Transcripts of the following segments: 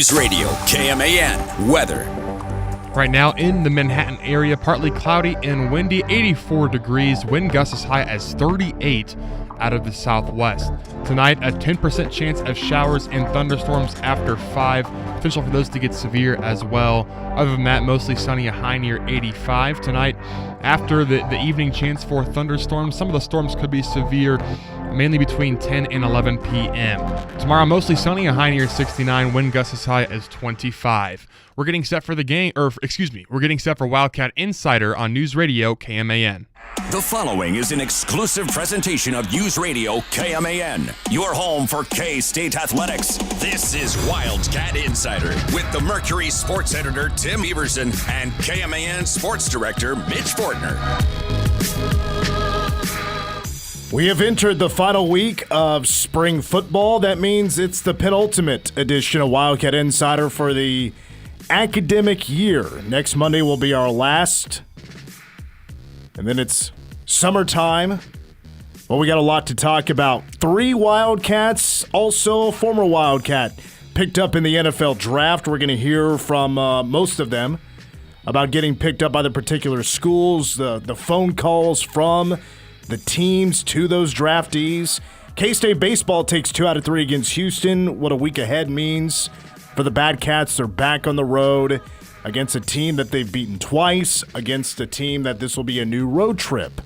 News Radio, KMAN, weather. Right now in the Manhattan area, partly cloudy and windy, 84 degrees, wind gusts as high as 38 out of the southwest. Tonight, a 10% chance of showers and thunderstorms after 5, potential for those to get severe as well. Other than that, mostly sunny, a high near 85. Tonight, after the evening chance for thunderstorms, some of the storms could be severe, mainly between 10 and 11 p.m. Tomorrow, mostly sunny, a high near 69, wind gusts as high as 25. We're getting set for we're getting set for Wildcat Insider on News Radio KMAN. The following is an exclusive presentation of News Radio KMAN, your home for K-State athletics. This is Wildcat Insider with the Mercury sports editor Tim Everson and KMAN sports director Mitch Fortner. We have entered the final week of spring football. That means it's the penultimate edition of Wildcat Insider for the academic year. Next Monday will be our last. And then it's summertime. Well, we got a lot to talk about. 3 Wildcats, also a former Wildcat, picked up in the NFL draft. We're going to hear from most of them about getting picked up by the particular schools, the phone calls from the teams to those draftees. K-State baseball takes 2 out of 3 against Houston. What a week ahead means for the Bad Cats. They're back on the road against a team that they've beaten twice, against a team that this will be a new road trip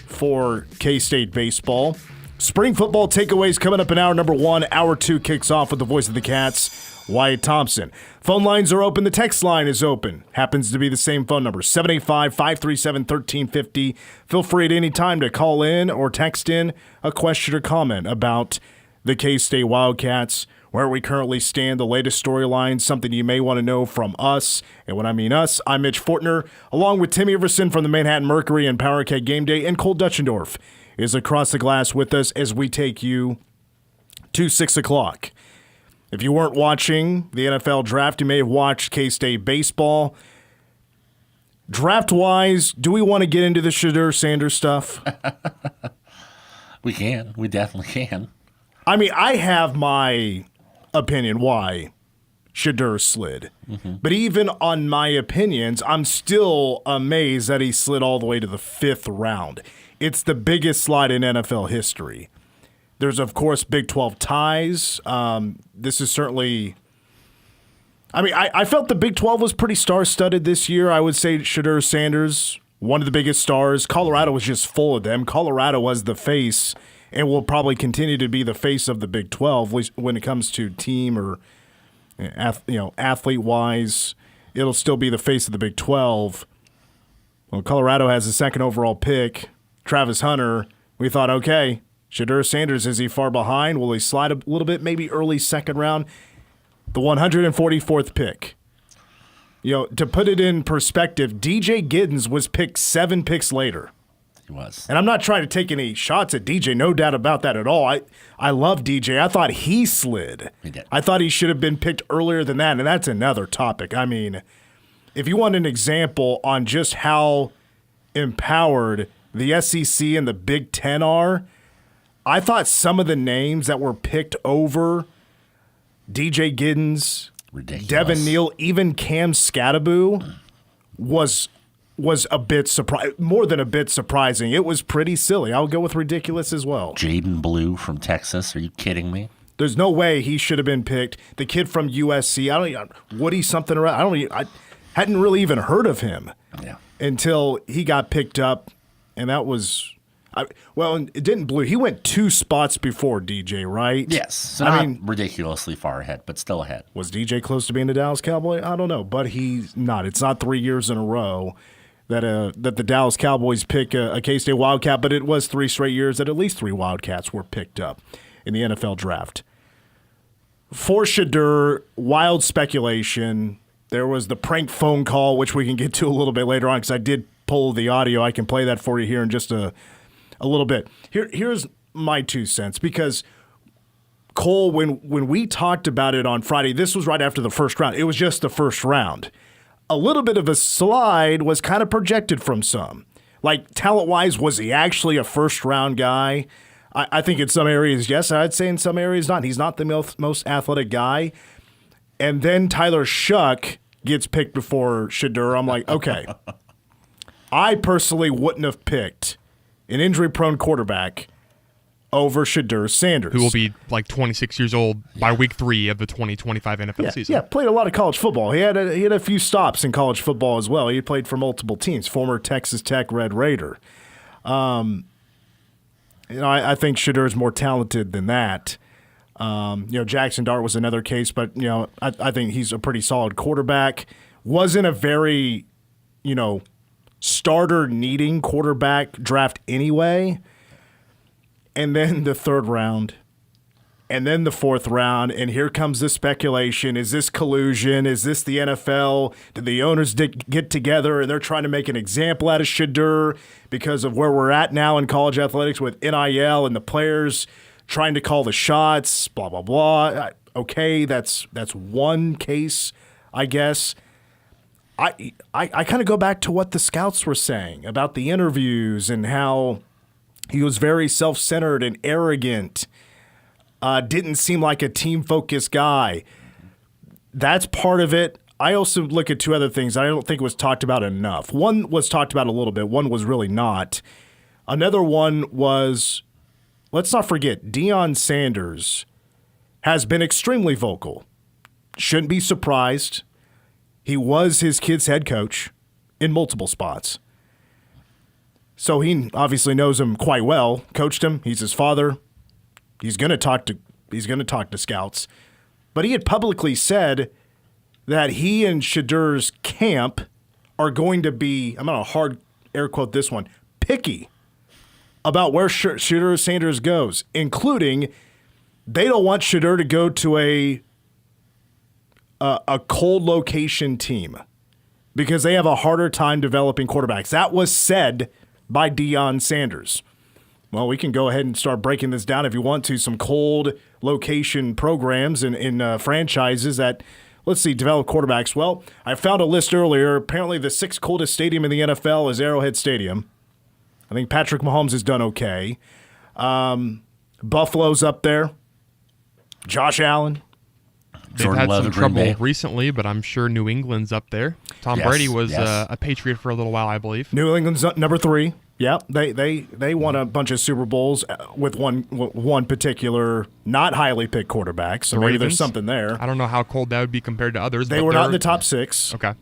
for K-State baseball. Spring football takeaways coming up in hour number 1. Hour 2 kicks off with the voice of the Cats, Wyatt Thompson. Phone lines are open. The text line is open. Happens to be the same phone number, 785-537-1350. Feel free at any time to call in or text in a question or comment about the K-State Wildcats, where we currently stand, the latest storylines, something you may want to know from us. And when I mean us, I'm Mitch Fortner, along with Tim Everson from the Manhattan Mercury and Powercat Game Day, and Cole Dutchendorf is across the glass with us as we take you to 6 o'clock. If you weren't watching the NFL draft, you may have watched K-State baseball. Draft-wise, do we want to get into the Shedeur Sanders stuff? We can. We definitely can. I mean, I have my opinion why Shedeur slid. Mm-hmm. But even on my opinions, I'm still amazed that he slid all the way to the 5th round. It's the biggest slide in NFL history. There's, of course, Big 12 ties. This is certainly – I mean, I felt the Big 12 was pretty star-studded this year. I would say Shedeur Sanders, one of the biggest stars. Colorado was just full of them. Colorado was the face and will probably continue to be the face of the Big 12 when it comes to team or athlete-wise. It'll still be the face of the Big 12. Well, Colorado has the 2nd overall pick, Travis Hunter. We thought, okay, Shedeur Sanders, is he far behind? Will he slide a little bit, maybe early 2nd round? The 144th pick. To put it in perspective, DJ Giddens was picked 7 picks later. He was. And I'm not trying to take any shots at DJ, no doubt about that at all. I love DJ. I thought he slid. He did. I thought he should have been picked earlier than that, and that's another topic. I mean, if you want an example on just how empowered the SEC and the Big Ten are, I thought some of the names that were picked over DJ Giddens, ridiculous, Devin Neal, even Cam Scattaboo was a bit more than a bit surprising. It was pretty silly. I'll go with ridiculous as well. Jaden Blue from Texas. Are you kidding me? There's no way he should have been picked. The kid from USC, Woody something around. I hadn't really even heard of him until he got picked up, and that was. It didn't Blue. He went 2 spots before DJ, right? Yes. So not ridiculously far ahead, but still ahead. Was DJ close to being a Dallas Cowboy? I don't know, but he's not. It's not 3 years in a row that the Dallas Cowboys pick a K-State Wildcat, but it was 3 straight years that at least 3 Wildcats were picked up in the NFL draft. For Shedeur, wild speculation. There was the prank phone call, which we can get to a little bit later on because I did pull the audio. I can play that for you here in just a little bit. Here's my 2 cents, because Cole, when we talked about it on Friday, this was right after the 1st round. It was just the 1st round. A little bit of a slide was kind of projected from some. Like, talent-wise, was he actually a 1st-round guy? I think in some areas, yes. I'd say in some areas, not. He's not the most athletic guy. and then Tyler Shuck gets picked before Shedeur. I'm like, okay. I personally wouldn't have picked an injury-prone quarterback over Shedeur Sanders, who will be like 26 years old by week 3 of the 2025 NFL season. Yeah, played a lot of college football. He had a few stops in college football as well. He played for multiple teams, former Texas Tech Red Raider. I think Shedeur is more talented than that. Jackson Dart was another case, but I think he's a pretty solid quarterback. Wasn't a very, starter-needing quarterback draft anyway. And then the 3rd round, and then the 4th round, and here comes the speculation. Is this collusion? Is this the NFL? Did the owners get together and they're trying to make an example out of Shedeur because of where we're at now in college athletics with NIL and the players trying to call the shots, blah, blah, blah. Okay, that's one case, I guess. I kind of go back to what the scouts were saying about the interviews and how he was very self-centered and arrogant, didn't seem like a team-focused guy. That's part of it. I also look at 2 other things I don't think was talked about enough. One was talked about a little bit. One was really not. Another one was, let's not forget, Deion Sanders has been extremely vocal. Shouldn't be surprised. He was his kid's head coach in multiple spots. So he obviously knows him quite well, coached him. He's his father. He's going to talk to scouts. But he had publicly said that he and Shedeur's camp are going to be, I'm going to hard air quote this one, picky about where Shedeur Sanders goes, including they don't want Shedeur to go to a cold location team because they have a harder time developing quarterbacks. That was said by Deion Sanders. Well, we can go ahead and start breaking this down if you want to. Some cold location programs in franchises that, let's see, develop quarterbacks. Well, I found a list earlier. Apparently the 6th coldest stadium in the NFL is Arrowhead Stadium. I think Patrick Mahomes has done okay. Buffalo's up there. Josh Allen. They've had some trouble recently, but I'm sure New England's up there. Tom Brady was a Patriot for a little while, I believe. New England's number 3. Yeah, they won a bunch of Super Bowls with one particular not highly picked quarterback. So maybe there's something there. I don't know how cold that would be compared to others. They were not in the top 6. Okay.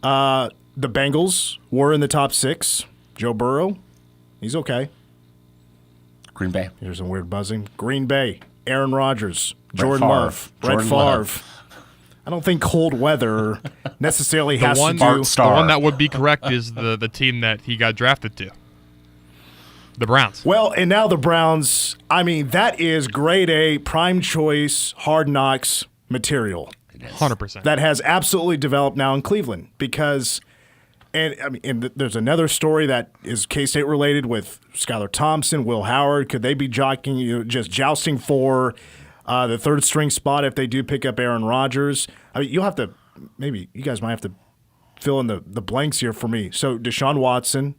The Bengals were in the top 6. Joe Burrow, he's okay. Green Bay. Here's some weird buzzing. Green Bay, Aaron Rodgers, Jordan Love, Brett Favre. I don't think cold weather necessarily has to do. The one that would be correct is the team that he got drafted to. The Browns. Well, and now the Browns, I mean, that is grade A, prime choice, hard knocks material. 100%. That has absolutely developed now in Cleveland because, and there's another story that is K-State related with Skylar Thompson, Will Howard. Could they be just jousting for the 3rd string spot if they do pick up Aaron Rodgers? I mean, you'll have to, maybe you guys might have to fill in the blanks here for me. So Deshaun Watson.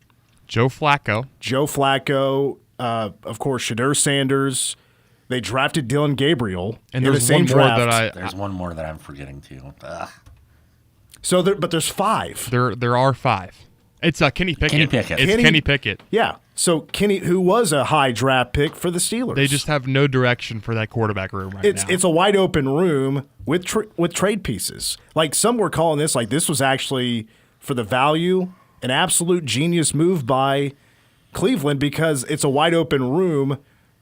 Joe Flacco, of course, Shedeur Sanders. They drafted Dylan Gabriel. And there's one more there's one more that I'm forgetting too. So, but there's 5. There are 5. It's Kenny Pickett. Kenny Pickett. Yeah. So Kenny, who was a high draft pick for the Steelers. They just have no direction for that quarterback room now. It's a wide open room with trade pieces. Like some were calling this like this was actually for the value. An absolute genius move by Cleveland because it's a wide open room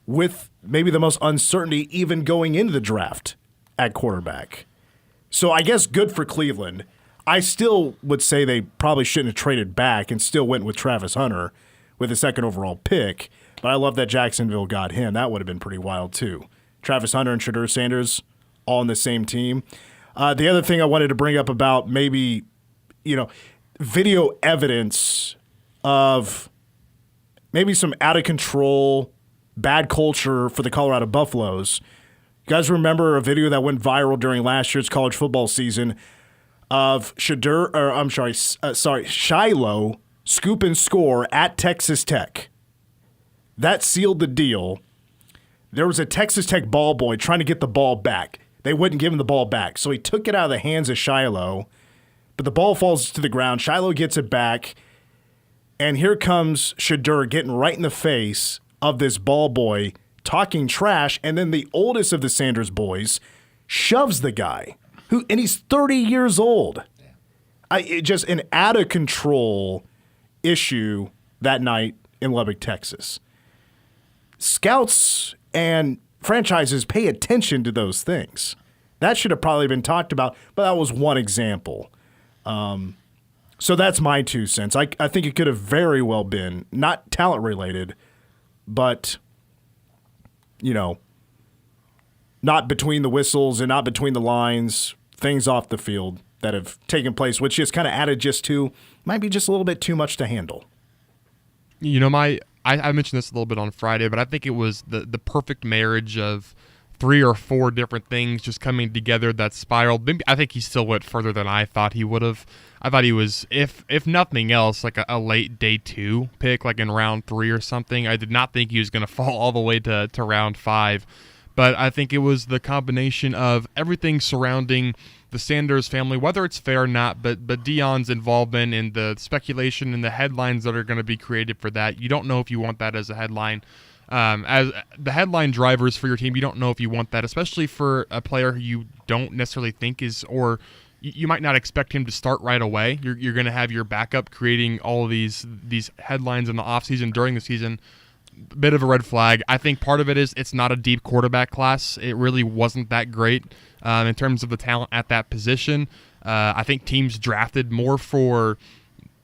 with maybe the most uncertainty even going into the draft at quarterback. So I guess good for Cleveland. I still would say they probably shouldn't have traded back and still went with Travis Hunter with a 2nd overall pick. But I love that Jacksonville got him. That would have been pretty wild too. Travis Hunter and Shedeur Sanders all on the same team. The other thing I wanted to bring up about maybe, video evidence of maybe some out-of-control bad culture for the Colorado Buffaloes. You guys remember a video that went viral during last year's college football season of Shiloh scoop and score at Texas Tech. That sealed the deal. There was a Texas Tech ball boy trying to get the ball back. They wouldn't give him the ball back. So he took it out of the hands of Shiloh, but the ball falls to the ground. Shiloh gets it back, and here comes Shadur getting right in the face of this ball boy, talking trash, and then the oldest of the Sanders boys shoves the guy, and he's 30 years old. Just an out-of-control issue that night in Lubbock, Texas. Scouts and franchises pay attention to those things. That should have probably been talked about, but that was one example. So that's my 2 cents. I think it could have very well been, not talent-related, but, not between the whistles and not between the lines, things off the field that have taken place, which just kind of added might be just a little bit too much to handle. I mentioned this a little bit on Friday, but I think it was the perfect marriage of 3 or 4 different things just coming together that spiraled. Maybe, I think he still went further than I thought he would have. I thought he was, if nothing else, like a late day 2 pick, like in round 3 or something. I did not think he was going to fall all the way to round 5. But I think it was the combination of everything surrounding the Sanders family, whether it's fair or not, but Deion's involvement in the speculation and the headlines that are going to be created for that. You don't know if you want that as a headline. As the headline drivers for your team, you don't know if you want that, especially for a player who you don't necessarily think is, or you might not expect him to start right away. You're going to have your backup creating all of these headlines in the offseason, during the season. Bit of a red flag. I think part of it is it's not a deep quarterback class. It really wasn't that great in terms of the talent at that position. I think teams drafted more for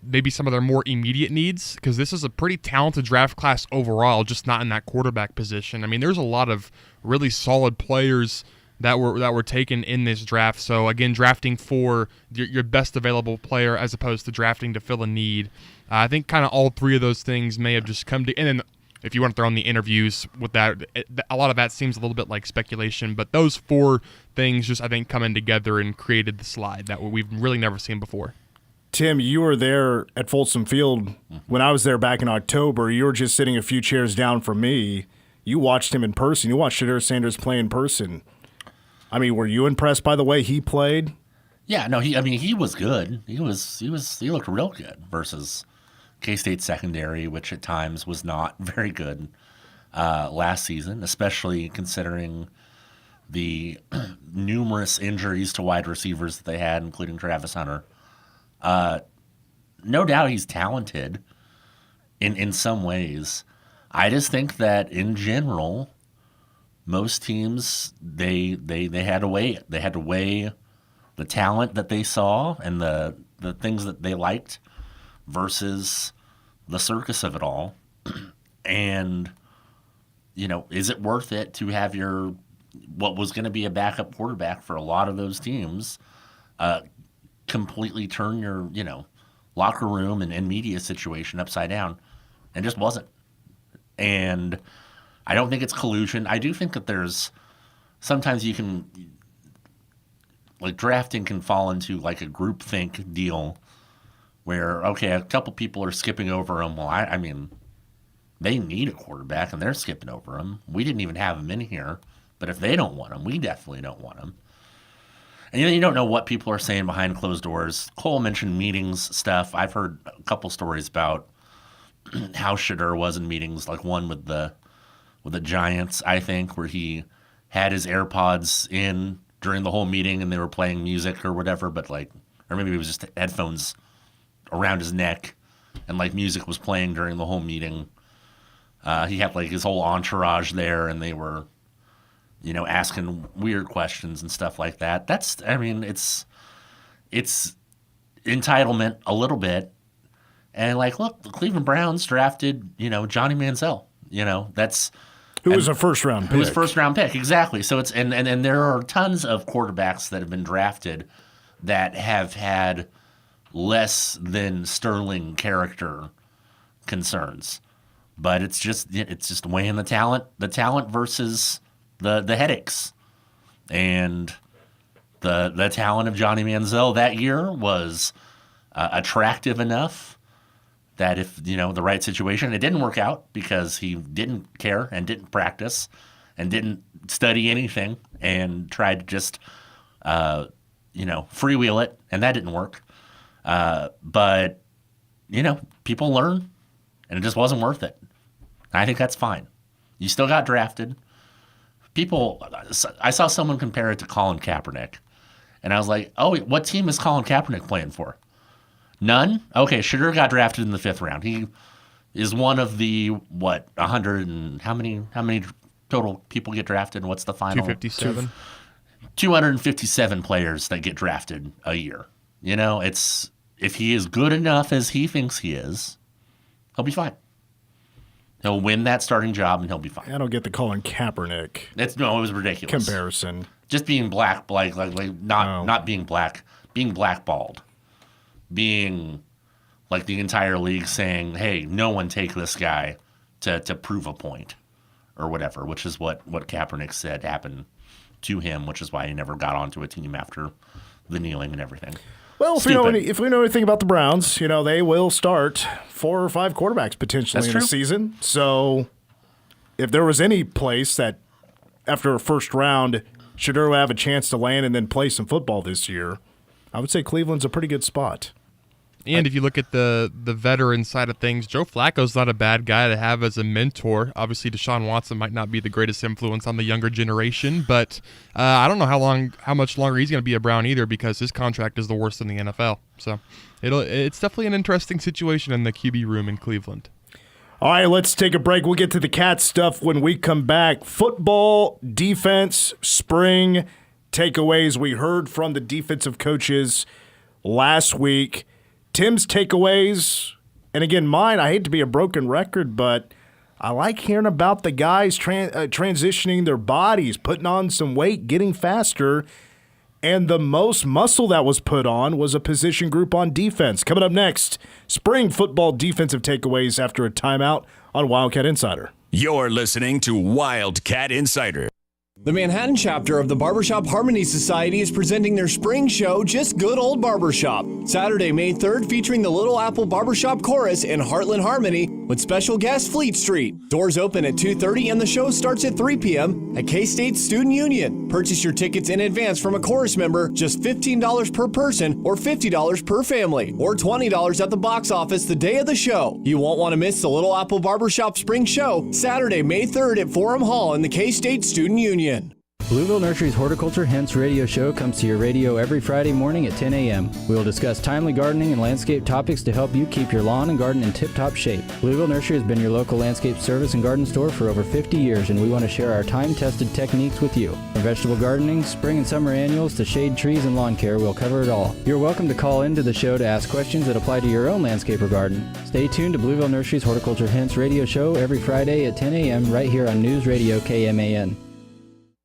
maybe some of their more immediate needs, because this is a pretty talented draft class overall, just not in that quarterback position. I mean, there's a lot of really solid players that were taken in this draft. So again, drafting for your best available player as opposed to drafting to fill a need. I think kind of all 3 of those things may have just come to, and then if you want to throw in the interviews with that, a lot of that seems a little bit like speculation, but those 4 things just, I think, coming together and created the slide that we've really never seen before. Tim, you were there at Folsom Field when I was there back in October. You were just sitting a few chairs down from me. You watched him in person. You watched Shadur Sanders play in person. I mean, were you impressed by the way he played? Yeah, no, he was good. He looked real good versus K-State secondary, which at times was not very good last season, especially considering the numerous injuries to wide receivers that they had, including Travis Hunter. No doubt he's talented in some ways. I just think that in general, most teams they had to weigh it. They had to weigh the talent that they saw and the things that they liked versus the circus of it all. And, is it worth it to have what was going to be a backup quarterback for a lot of those teams completely turn your, locker room and media situation upside down? And just wasn't. And I don't think it's collusion. I do think that there's sometimes you can, like, drafting can fall into like a groupthink deal where, okay, a couple people are skipping over him. Well, I mean, they need a quarterback and they're skipping over him. We didn't even have him in here. But if they don't want him, we definitely don't want him. And you don't know what people are saying behind closed doors. Cole mentioned meetings stuff. I've heard a couple stories about how Shadur was in meetings, like one with the Giants, I think, where he had his AirPods in during the whole meeting and they were playing music or whatever, or maybe it was just headphones around his neck and like music was playing during the whole meeting. He had like his whole entourage there and they were, asking weird questions and stuff like that. It's entitlement a little bit. And look, the Cleveland Browns drafted, Johnny Manziel. Who was a first-round pick. Who was first-round pick, exactly. So it's and there are tons of quarterbacks that have been drafted that have had less than sterling character concerns. But it's just weighing the talent versus the headaches. And the talent of Johnny Manziel that year was attractive enough that if, the right situation, it didn't work out because he didn't care and didn't practice and didn't study anything and tried to just, freewheel it, and that didn't work. But, people learn, and it just wasn't worth it. I think that's fine. You still got drafted. I saw someone compare it to Colin Kaepernick, and I was like, oh, what team is Colin Kaepernick playing for? None? Okay, Shedeur got drafted in the 5th round. He is one of the, 100 and how many total people get drafted? What's the final? 257. 257 players that get drafted a year. If he is good enough as he thinks he is, he'll be fine. He'll win that starting job, and he'll be fine. I don't get the Colin Kaepernick. It was ridiculous. Comparison. Just being black, not being black, being blackballed. Being like the entire league saying, hey, no one take this guy to prove a point or whatever, which is what Kaepernick said happened to him, which is why he never got onto a team after the kneeling and everything. Well, if we know anything about the Browns, they will start 4 or 5 quarterbacks potentially in a season. So if there was any place that after a first round Shedeur would have a chance to land and then play some football this year, I would say Cleveland's a pretty good spot. And if you look at the veteran side of things, Joe Flacco's not a bad guy to have as a mentor. Obviously, Deshaun Watson might not be the greatest influence on the younger generation, but I don't know how much longer he's going to be a Brown either, because his contract is the worst in the NFL. So it's definitely an interesting situation in the QB room in Cleveland. All right, let's take a break. We'll get to the Cat stuff when we come back. Football, defense, spring takeaways. We heard from the defensive coaches last week. Tim's takeaways, and again, mine, I hate to be a broken record, but I like hearing about the guys transitioning their bodies, putting on some weight, getting faster, and the most muscle that was put on was a position group on defense. Coming up next, spring football defensive takeaways after a timeout on Wildcat Insider. You're listening to Wildcat Insider. The Manhattan chapter of the Barbershop Harmony Society is presenting their spring show, Just Good Old Barbershop, Saturday, May 3rd, featuring the Little Apple Barbershop Chorus and Heartland Harmony with special guest Fleet Street. Doors open at 2:30 and the show starts at 3 p.m. at K-State Student Union. Purchase your tickets in advance from a chorus member, just $15 per person or $50 per family, or $20 at the box office the day of the show. You won't want to miss the Little Apple Barbershop Spring Show, Saturday, May 3rd at Forum Hall in the K-State Student Union. Blueville Nursery's Horticulture Hints radio show comes to your radio every Friday morning at 10 a.m. We will discuss timely gardening and landscape topics to help you keep your lawn and garden in tip-top shape. Blueville Nursery has been your local landscape service and garden store for over 50 years, and we want to share our time-tested techniques with you. From vegetable gardening, spring and summer annuals, to shade trees and lawn care, we'll cover it all. You're welcome to call into the show to ask questions that apply to your own landscape or garden. Stay tuned to Blueville Nursery's Horticulture Hints radio show every Friday at 10 a.m. right here on News Radio KMAN.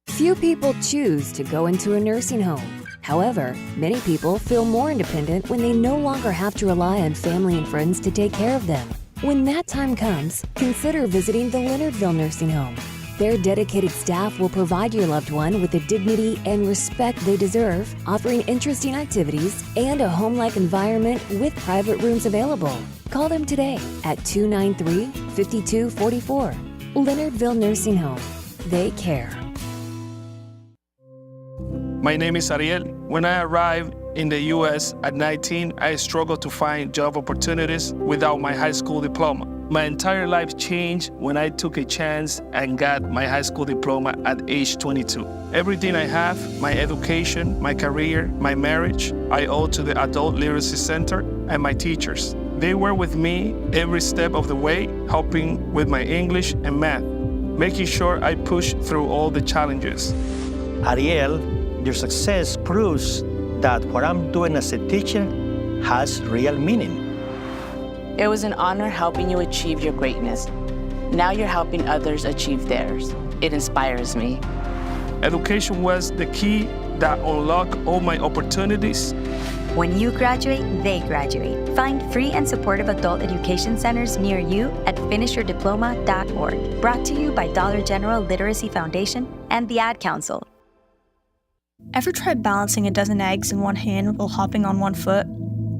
Few people choose to go into a nursing home. However, many people feel more independent when they no longer have to rely on family and friends to take care of them. When that time comes, consider visiting the Leonardville Nursing Home. Their dedicated staff will provide your loved one with the dignity and respect they deserve, offering interesting activities and a home-like environment with private rooms available. Call them today at 293-5244. Leonardville Nursing Home. They care. My name is Ariel. When I arrived in the U.S. at 19, I struggled to find job opportunities without my high school diploma. My entire life changed when I took a chance and got my high school diploma at age 22. Everything I have, my education, my career, my marriage, I owe to the Adult Literacy Center and my teachers. They were with me every step of the way, helping with my English and math, making sure I pushed through all the challenges. Ariel, your success proves that what I'm doing as a teacher has real meaning. It was an honor helping you achieve your greatness. Now you're helping others achieve theirs. It inspires me. Education was the key that unlocked all my opportunities. When you graduate, they graduate. Find free and supportive adult education centers near you at finishyourdiploma.org. Brought to you by Dollar General Literacy Foundation and the Ad Council. Ever tried balancing a dozen eggs in one hand while hopping on one foot?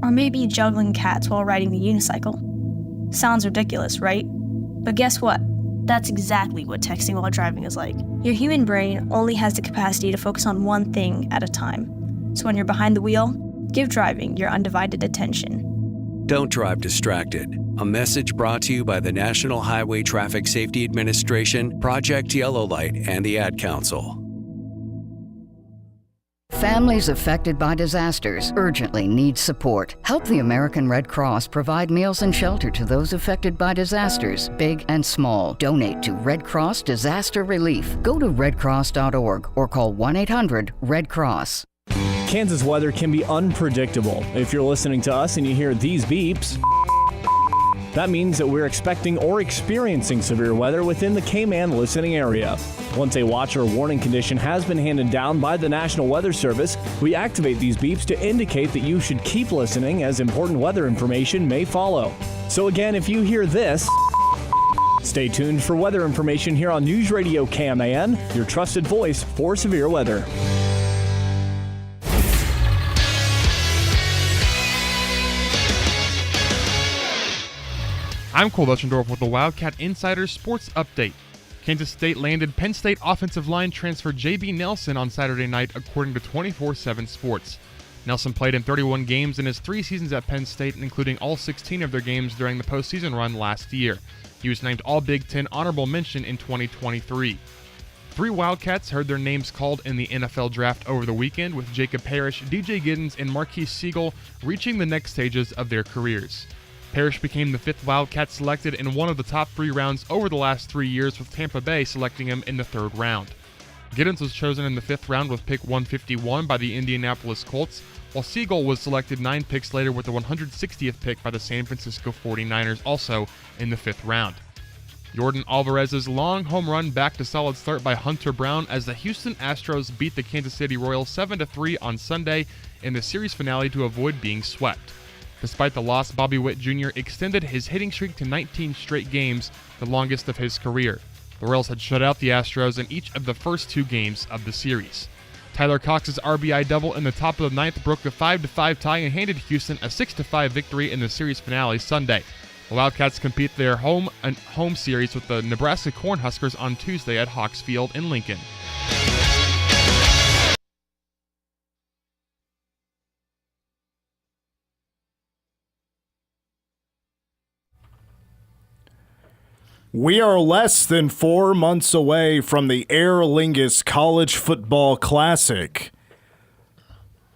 Or maybe juggling cats while riding the unicycle? Sounds ridiculous, right? But guess what? That's exactly what texting while driving is like. Your human brain only has the capacity to focus on one thing at a time. So when you're behind the wheel, give driving your undivided attention. Don't drive distracted. A message brought to you by the National Highway Traffic Safety Administration, Project Yellow Light, and the Ad Council. Families affected by disasters urgently need support. Help the American Red Cross provide meals and shelter to those affected by disasters, big and small. Donate to Red Cross Disaster Relief. Go to redcross.org or call 1-800-RED-CROSS. Kansas weather can be unpredictable. If you're listening to us and you hear these beeps, that means that we're expecting or experiencing severe weather within the Cayman listening area. Once a watch or warning condition has been handed down by the National Weather Service, we activate these beeps to indicate that you should keep listening as important weather information may follow. So again, if you hear this, stay tuned for weather information here on News Radio KMAN, your trusted voice for severe weather. I'm Cole Dutchendorf with the Wildcat Insider Sports Update. Kansas State landed Penn State offensive line transfer J.B. Nelson on Saturday night, according to 24/7 Sports. Nelson played in 31 games in his 3 seasons at Penn State, including all 16 of their games during the postseason run last year. He was named All Big Ten Honorable Mention in 2023. 3 Wildcats heard their names called in the NFL Draft over the weekend, with Jacob Parrish, DJ Giddens, and Marquise Siegel reaching the next stages of their careers. Parrish became the 5th Wildcat selected in one of the top 3 rounds over the last 3 years, with Tampa Bay selecting him in the 3rd round. Giddens was chosen in the 5th round with pick 151 by the Indianapolis Colts, while Siegel was selected 9 picks later with the 160th pick by the San Francisco 49ers, also in the 5th round. Jordan Alvarez's long home run backed a solid start by Hunter Brown as the Houston Astros beat the Kansas City Royals 7-3 on Sunday in the series finale to avoid being swept. Despite the loss, Bobby Witt Jr. extended his hitting streak to 19 straight games, the longest of his career. The Royals had shut out the Astros in each of the first 2 games of the series. Tyler Cox's RBI double in the top of the 9th broke the 5-5 tie and handed Houston a 6-5 victory in the series finale Sunday. The Wildcats compete their home series with the Nebraska Cornhuskers on Tuesday at Hawks Field in Lincoln. We are less than 4 months away from the Aer Lingus College Football Classic.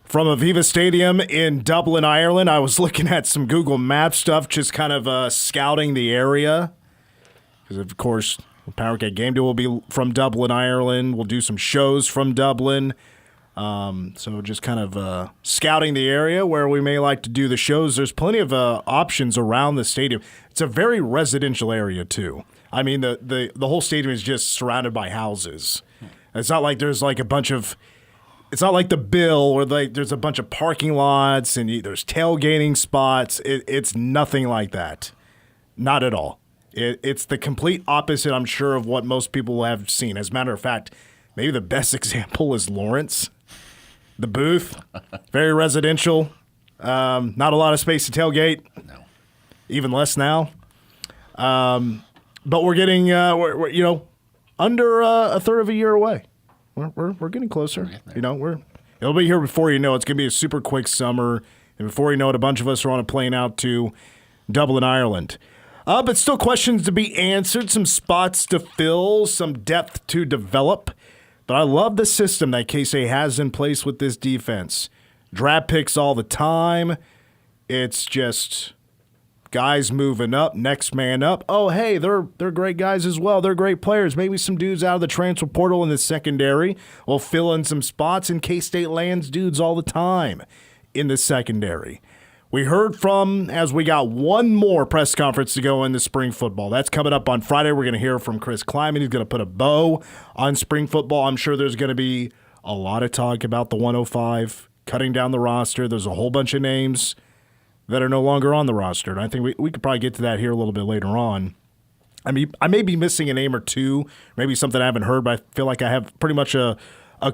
From Aviva Stadium in Dublin, Ireland, I was looking at some Google Maps stuff, just kind of scouting the area. Because, of course, Powercat Game Day will be from Dublin, Ireland. We'll do some shows from Dublin. So just kind of scouting the area where we may like to do the shows. There's plenty of options around the stadium. It's a very residential area, too. I mean, the whole stadium is just surrounded by houses. It's not like there's like a bunch of – it's not like the Bill where like there's a bunch of parking lots and there's tailgating spots. It's nothing like that. Not at all. It's the complete opposite, I'm sure, of what most people have seen. As a matter of fact, maybe the best example is Lawrence. The booth, very residential. Not a lot of space to tailgate. No. Even less now. But we're getting, we're under a third of a year away. We're getting closer. It'll be here before you know it. It's gonna be a super quick summer, and before you know it, a bunch of us are on a plane out to Dublin, Ireland. But still, questions to be answered, some spots to fill, some depth to develop. But I love the system that K-State has in place with this defense. Draft picks all the time. It's just guys moving up, next man up. Oh, hey, they're great guys as well. They're great players. Maybe some dudes out of the transfer portal in the secondary will fill in some spots, and K-State lands dudes all the time in the secondary. We heard from, as we got one more press conference to go into spring football. That's coming up on Friday. We're going to hear from Chris Kleiman. He's going to put a bow on spring football. I'm sure there's going to be a lot of talk about the 105, cutting down the roster. There's a whole bunch of names that are no longer on the roster, and I think we could probably get to that here a little bit later on. I mean, I may be missing a name or two, maybe something I haven't heard, but I feel like I have pretty much a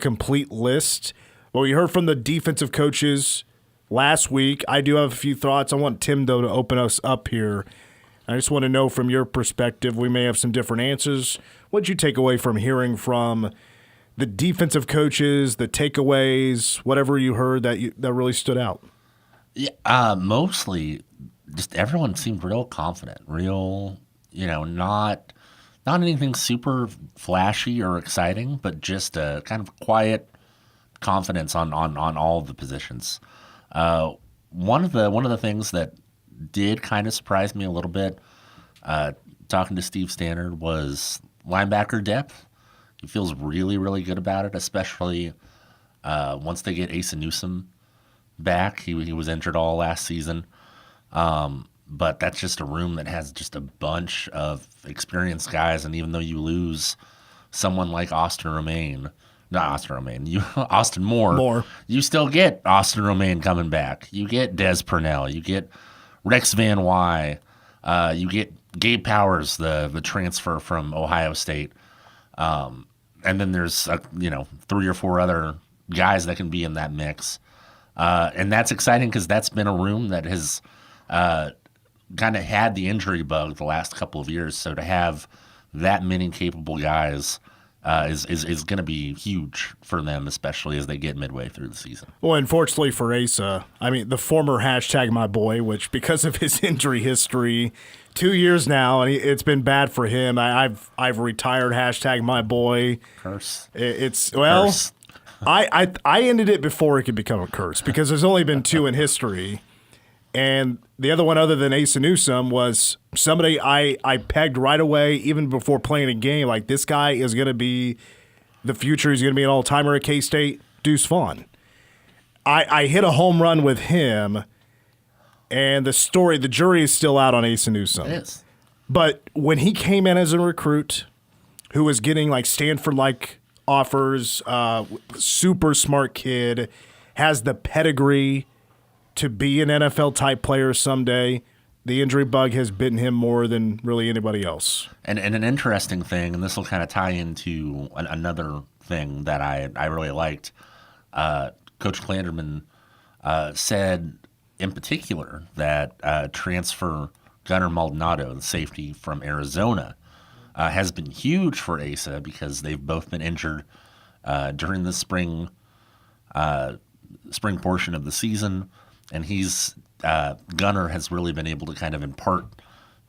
complete list. But we heard from the defensive coaches last week. I do have a few thoughts. I want Tim, though, to open us up here I just want to know from your perspective, we may have some different answers. What did you take away from hearing from the defensive coaches, the takeaways, whatever you heard that really stood out? Yeah, mostly just everyone seemed real confident, real, not anything super flashy or exciting, but just a kind of quiet confidence on all of the positions. One of the things that did kind of surprise me a little bit, talking to Steve Stannard, was linebacker depth. He feels really, really good about it, especially once they get Asa Newsome back. He was injured all last season. But that's just a room that has just a bunch of experienced guys, and even though you lose someone like Austin Moore, you still get Austin Romaine coming back. You get Des Purnell. You get Rex Van Wy. You get Gabe Powers, the transfer from Ohio State. And then there's 3 or 4 other guys that can be in that mix. And that's exciting because that's been a room that has kind of had the injury bug the last couple of years. So to have that many capable guys is going to be huge for them, especially as they get midway through the season. Well, unfortunately for Asa, the former #myboy, which because of his injury history, 2 years now, and it's been bad for him. I've retired #myboy. Curse. Curse. I ended it before it could become a curse because there's only been 2 in history. And the other one other than Asa Newsome was somebody I pegged right away even before playing a game. Like, this guy is going to be the future. He's going to be an all-timer at K-State. Deuce Vaughn. I hit a home run with him, and the jury is still out on Asa Newsome. It is. But when he came in as a recruit who was getting like Stanford-like offers, super smart kid, has the pedigree to be an NFL-type player someday, the injury bug has bitten him more than really anybody else. And an interesting thing, and this will kind of tie into another thing that I really liked, Coach Klanderman said in particular that transfer Gunnar Maldonado, the safety from Arizona, has been huge for Asa because they've both been injured during the spring portion of the season. And Gunnar has really been able to kind of impart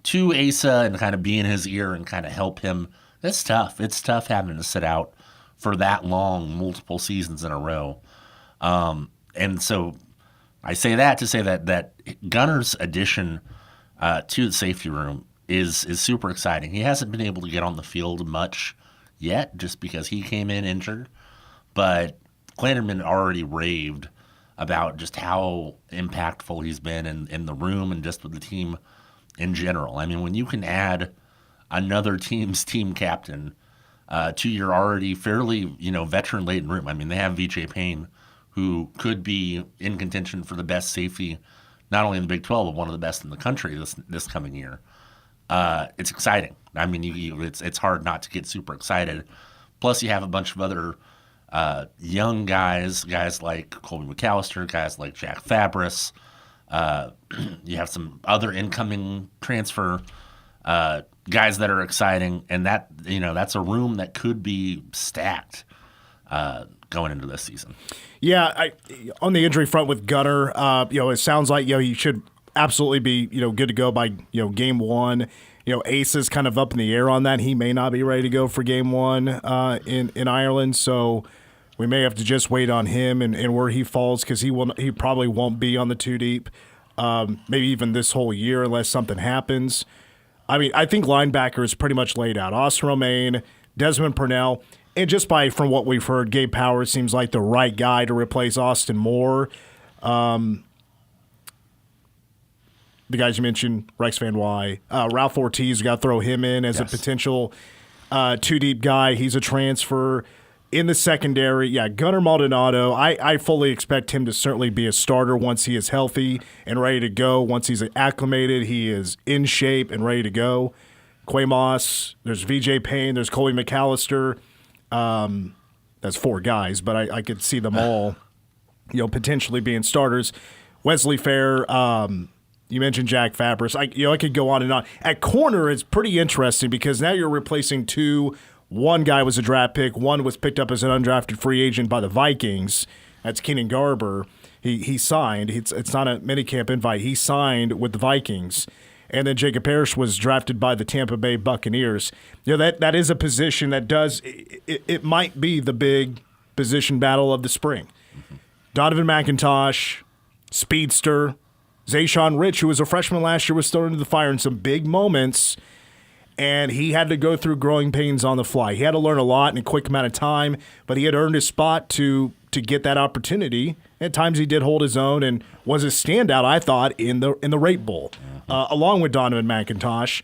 to Asa and kind of be in his ear and kind of help him. It's tough. It's tough having to sit out for that long, multiple seasons in a row. And so I say that to say that Gunnar's addition to the safety room is super exciting. He hasn't been able to get on the field much yet just because he came in injured. But Klanderman already raved about just how impactful he's been in the room and just with the team in general. When you can add another team's team captain to your already fairly veteran-laden room. They have VJ Payne, who could be in contention for the best safety, not only in the Big 12, but one of the best in the country this coming year. It's exciting. It's hard not to get super excited. Plus, you have a bunch of other young guys like Colby McAllister, guys like Jack Fabris. You have some other incoming transfer guys that are exciting, and that's a room that could be stacked going into this season. Yeah, on the injury front with Gunnar, it sounds like he should absolutely be good to go by game 1. Ace is kind of up in the air on that. He may not be ready to go for game 1 in Ireland, so we may have to just wait on him and where he falls because he probably won't be on the 2 deep, maybe even this whole year unless something happens. I think linebacker is pretty much laid out. Austin Romaine, Desmond Purnell, and just from what we've heard, Gabe Powers seems like the right guy to replace Austin Moore. The guys you mentioned, Rex Van Wy, Ralph Ortiz, we got to throw him in as a potential 2 deep guy. He's a transfer. In the secondary, Gunnar Maldonado, I fully expect him to certainly be a starter once he is healthy and ready to go. Once he's acclimated, he is in shape and ready to go. Quay Moss, there's VJ Payne, there's Colby McAllister. That's 4 guys, but I could see them all, potentially being starters. Wesley Fair, You mentioned Jack Fabris. I could go on and on. At corner, it's pretty interesting because now you're replacing two. One guy was a draft pick. One was picked up as an undrafted free agent by the Vikings. That's Keenan Garber. He signed. It's not a minicamp invite. He signed with the Vikings. And then Jacob Parrish was drafted by the Tampa Bay Buccaneers. That is a position that does it might be the big position battle of the spring. Donovan McIntosh, speedster, Zayshawn Rich, who was a freshman last year, was thrown into the fire in some big moments, and he had to go through growing pains on the fly. He had to learn a lot in a quick amount of time, but he had earned his spot to get that opportunity. At times he did hold his own and was a standout, I thought, in the Rate Bowl, along with Donovan McIntosh.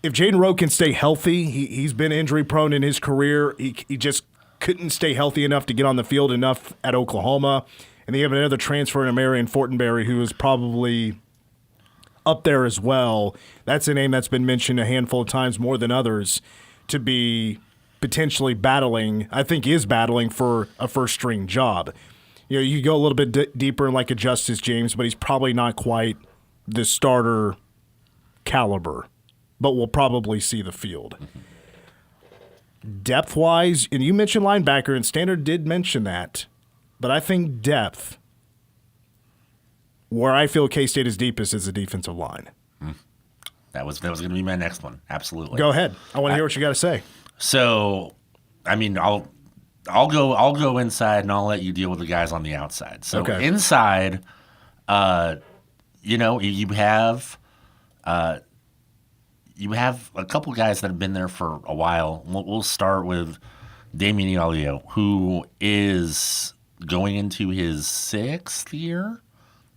If Jaden Rowe can stay healthy, he's been injury-prone in his career. He just couldn't stay healthy enough to get on the field enough at Oklahoma. And they have another transfer in Marion Fortenberry, who is probably up there as well. That's a name that's been mentioned a handful of times more than others to be potentially battling, I think is battling for a first-string job. You go a little bit deeper in like a Justice James, but he's probably not quite the starter caliber, but we'll probably see the field. Depth-wise, and you mentioned linebacker, and Standard did mention that, but I think depth, where I feel K-State is deepest is the defensive line. That was going to be my next one. Absolutely. Go ahead. I want to hear what you got to say. So, I mean, I'll go inside and I'll let you deal with the guys on the outside. So inside, you have a couple guys that have been there for a while. We'll start with Damian Ialio, who is going into his 6th year,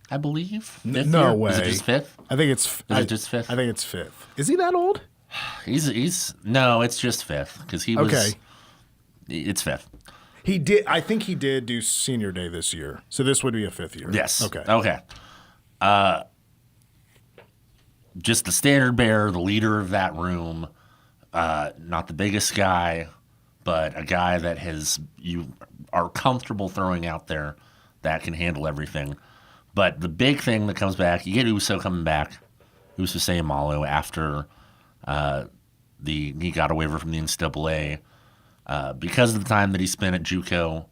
I believe. No way. Is it just 5th? I think it's. Is it just 5th? I think it's 5th. Is he that old? No, it's just 5th because he was. Okay. It's 5th. He did. I think he did do senior day this year, so this would be a 5th year. Yes. Okay. Just the standard bearer, the leader of that room. Not the biggest guy, but a guy that you are comfortable throwing out there that can handle everything. But the big thing that comes back, you get Uso coming back, Uso Seumalo, after he got a waiver from the NCAA. Because of the time that he spent at JUCO,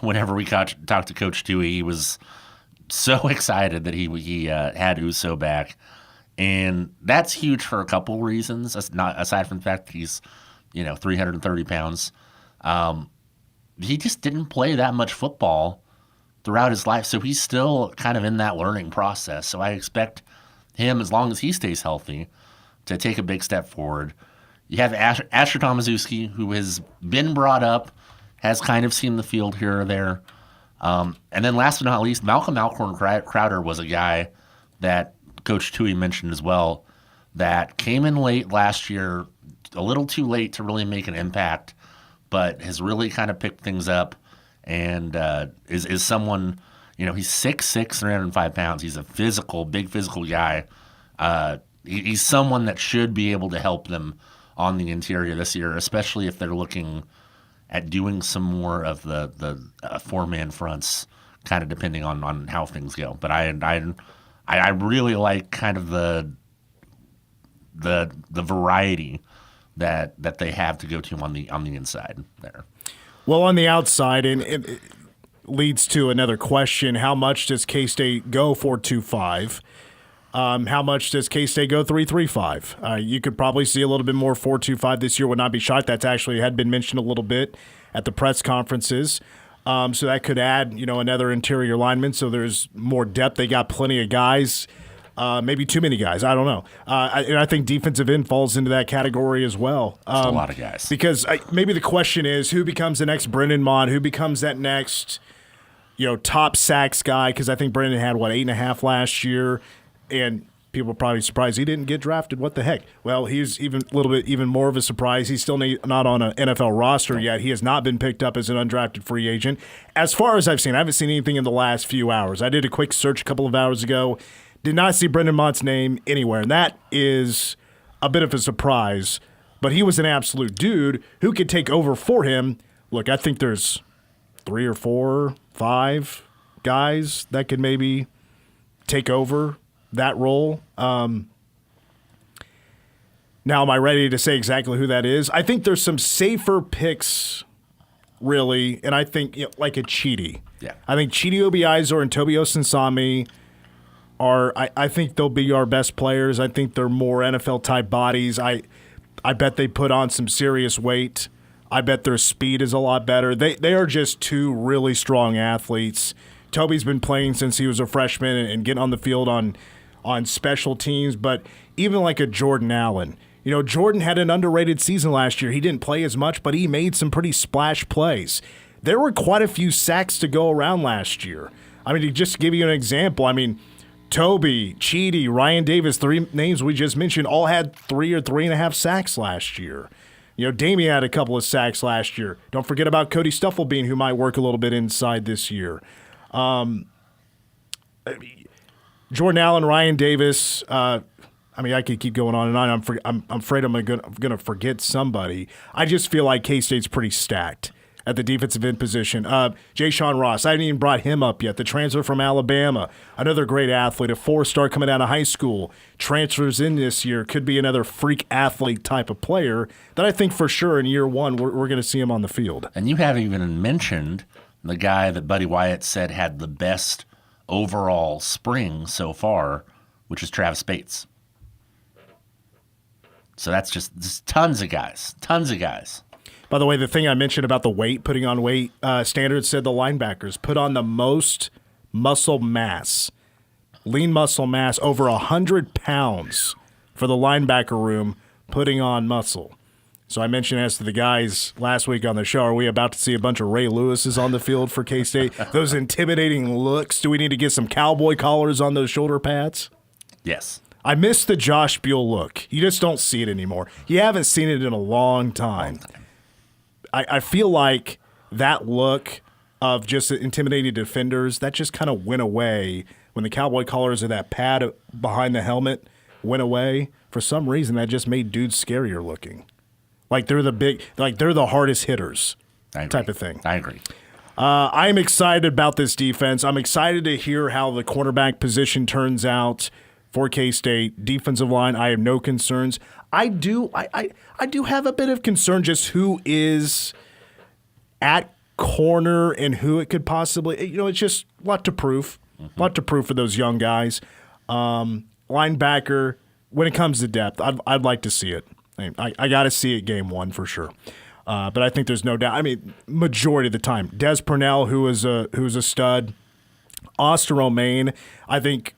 whenever we talked to Coach Dewey, he was so excited that he had Uso back. And that's huge for a couple reasons, aside from the fact that he's 330 pounds. He just didn't play that much football throughout his life, so he's still kind of in that learning process. So I expect him, as long as he stays healthy, to take a big step forward. You have Asher Tomaszewski, who has been brought up, has kind of seen the field here or there. And then last but not least, Malcolm Alcorn-Crowder was a guy that Coach Tui mentioned as well that came in late last year, a little too late to really make an impact, but has really kind of picked things up and is someone, he's 6'6", 305 pounds. He's a big physical guy. He's someone that should be able to help them on the interior this year, especially if they're looking at doing some more of the four-man fronts, kind of depending on how things go. But I really like kind of the variety that they have to go to on the inside there. Well, on the outside, and it leads to another question: how much does K-State go 4.25? How much does K-State go 3.35? You could probably see a little bit more 4.25 this year. Would not be shocked. That's actually had been mentioned a little bit at the press conferences. So that could add, another interior lineman. So there's more depth. They got plenty of guys. Maybe too many guys. I don't know. And I think defensive end falls into that category as well. A lot of guys. Because maybe the question is, who becomes the next Brendan Mott? Who becomes that next, top sacks guy? Because I think Brendan had, 8.5 last year. And people are probably surprised he didn't get drafted. What the heck? Well, he's even more of a surprise. He's still not on an NFL roster yet. He has not been picked up as an undrafted free agent. As far as I've seen, I haven't seen anything in the last few hours. I did a quick search a couple of hours ago. Did not see Brendan Mott's name anywhere, and that is a bit of a surprise. But he was an absolute dude who could take over for him. Look, I think there's 3 or 4, 5 guys that could maybe take over that role. Now, am I ready to say exactly who that is? I think there's some safer picks, really, and I think like a Chidi. Yeah. I think Chidi Obiizor and Tobi Osinsami I think they'll be our best players. I think they're more NFL-type bodies. I bet they put on some serious weight. I bet their speed is a lot better. They are just two really strong athletes. Toby's been playing since he was a freshman and getting on the field on special teams, but even like a Jordan Allen. Jordan had an underrated season last year. He didn't play as much, but he made some pretty splash plays. There were quite a few sacks to go around last year. To just give you an example, Toby, Chidi, Ryan Davis, three names we just mentioned, all had 3 or 3.5 sacks last year. Damian had a couple of sacks last year. Don't forget about Cody Stufflebean, who might work a little bit inside this year. Jordan Allen, Ryan Davis, I could keep going on and on. I'm afraid I'm going to forget somebody. I just feel like K-State's pretty stacked at the defensive end position. Ja'Shawn Ross, I haven't even brought him up yet. The transfer from Alabama, another great athlete, a 4-star coming out of high school, transfers in this year, could be another freak athlete type of player that I think for sure in year one we're going to see him on the field. And you haven't even mentioned the guy that Buddy Wyatt said had the best overall spring so far, which is Travis Bates. So that's just tons of guys. By the way, the thing I mentioned about the weight, putting on weight, standards said the linebackers put on the most muscle mass, lean muscle mass, over 100 pounds for the linebacker room, putting on muscle. So I mentioned as to the guys last week on the show, are we about to see a bunch of Ray Lewises on the field for K-State? Those intimidating looks. Do we need to get some cowboy collars on those shoulder pads? Yes. I miss the Josh Buell look. You just don't see it anymore. You haven't seen it in a long time. I feel like that look of just intimidating defenders, that just kind of went away when the cowboy collars of that pad behind the helmet went away. For some reason, that just made dudes scarier looking. Like they're the hardest hitters type of thing. I agree. I'm excited about this defense. I'm excited to hear how the cornerback position turns out for K-State. Defensive line, I have no concerns. I do have a bit of concern just who is at corner and who it could possibly, it's just a lot to prove. A lot to prove for those young guys. Linebacker, when it comes to depth, I'd like to see it. I got to see it game one for sure. But I think there's no doubt. Majority of the time, Des Purnell, who's a stud. Austin Romaine, I think,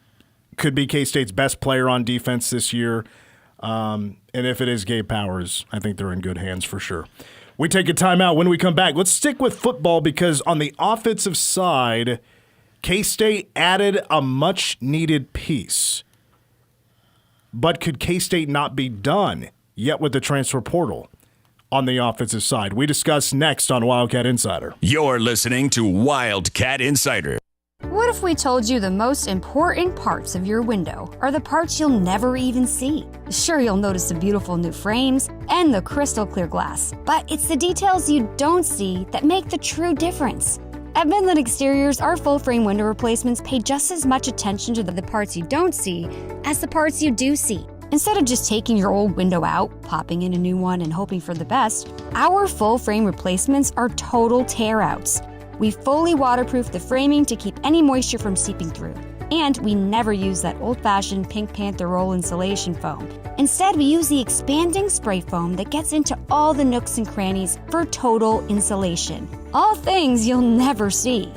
could be K-State's best player on defense this year. And if it is Gabe Powers, I think they're in good hands for sure. We take a timeout. When we come back, let's stick with football because on the offensive side, K-State added a much-needed piece. But could K-State not be done yet with the transfer portal on the offensive side? We discuss next on Wildcat Insider. You're listening to Wildcat Insider. What if we told you the most important parts of your window are the parts you'll never even see? Sure, you'll notice the beautiful new frames and the crystal clear glass, but it's the details you don't see that make the true difference. At Midland Exteriors, our full-frame window replacements pay just as much attention to the parts you don't see as the parts you do see. Instead of just taking your old window out, popping in a new one, and hoping for the best, our full-frame replacements are total tear-outs. We fully waterproof the framing to keep any moisture from seeping through. And we never use that old-fashioned Pink Panther roll insulation foam. Instead, we use the expanding spray foam that gets into all the nooks and crannies for total insulation. All things you'll never see.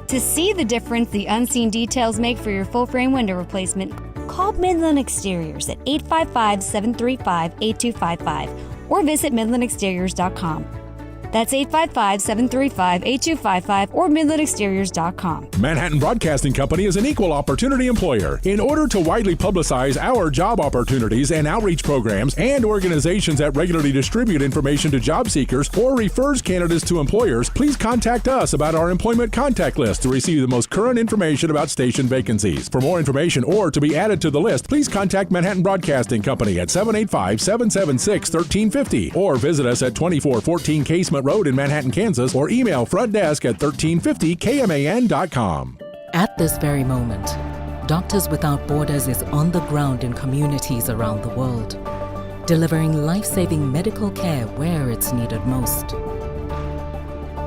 To see the difference the unseen details make for your full-frame window replacement, call Midland Exteriors at 855-735-8255 or visit midlandexteriors.com. That's 855-735-8255 or midlandexteriors.com. Manhattan Broadcasting Company is an equal opportunity employer. In order to widely publicize our job opportunities and outreach programs and organizations that regularly distribute information to job seekers or refers candidates to employers, please contact us about our employment contact list to receive the most current information about station vacancies. For more information or to be added to the list, please contact Manhattan Broadcasting Company at 785-776-1350 or visit us at 2414 Casement Road in Manhattan, Kansas, or email frontdesk at 1350kman.com. At this very moment, Doctors Without Borders is on the ground in communities around the world, delivering life-saving medical care where it's needed most.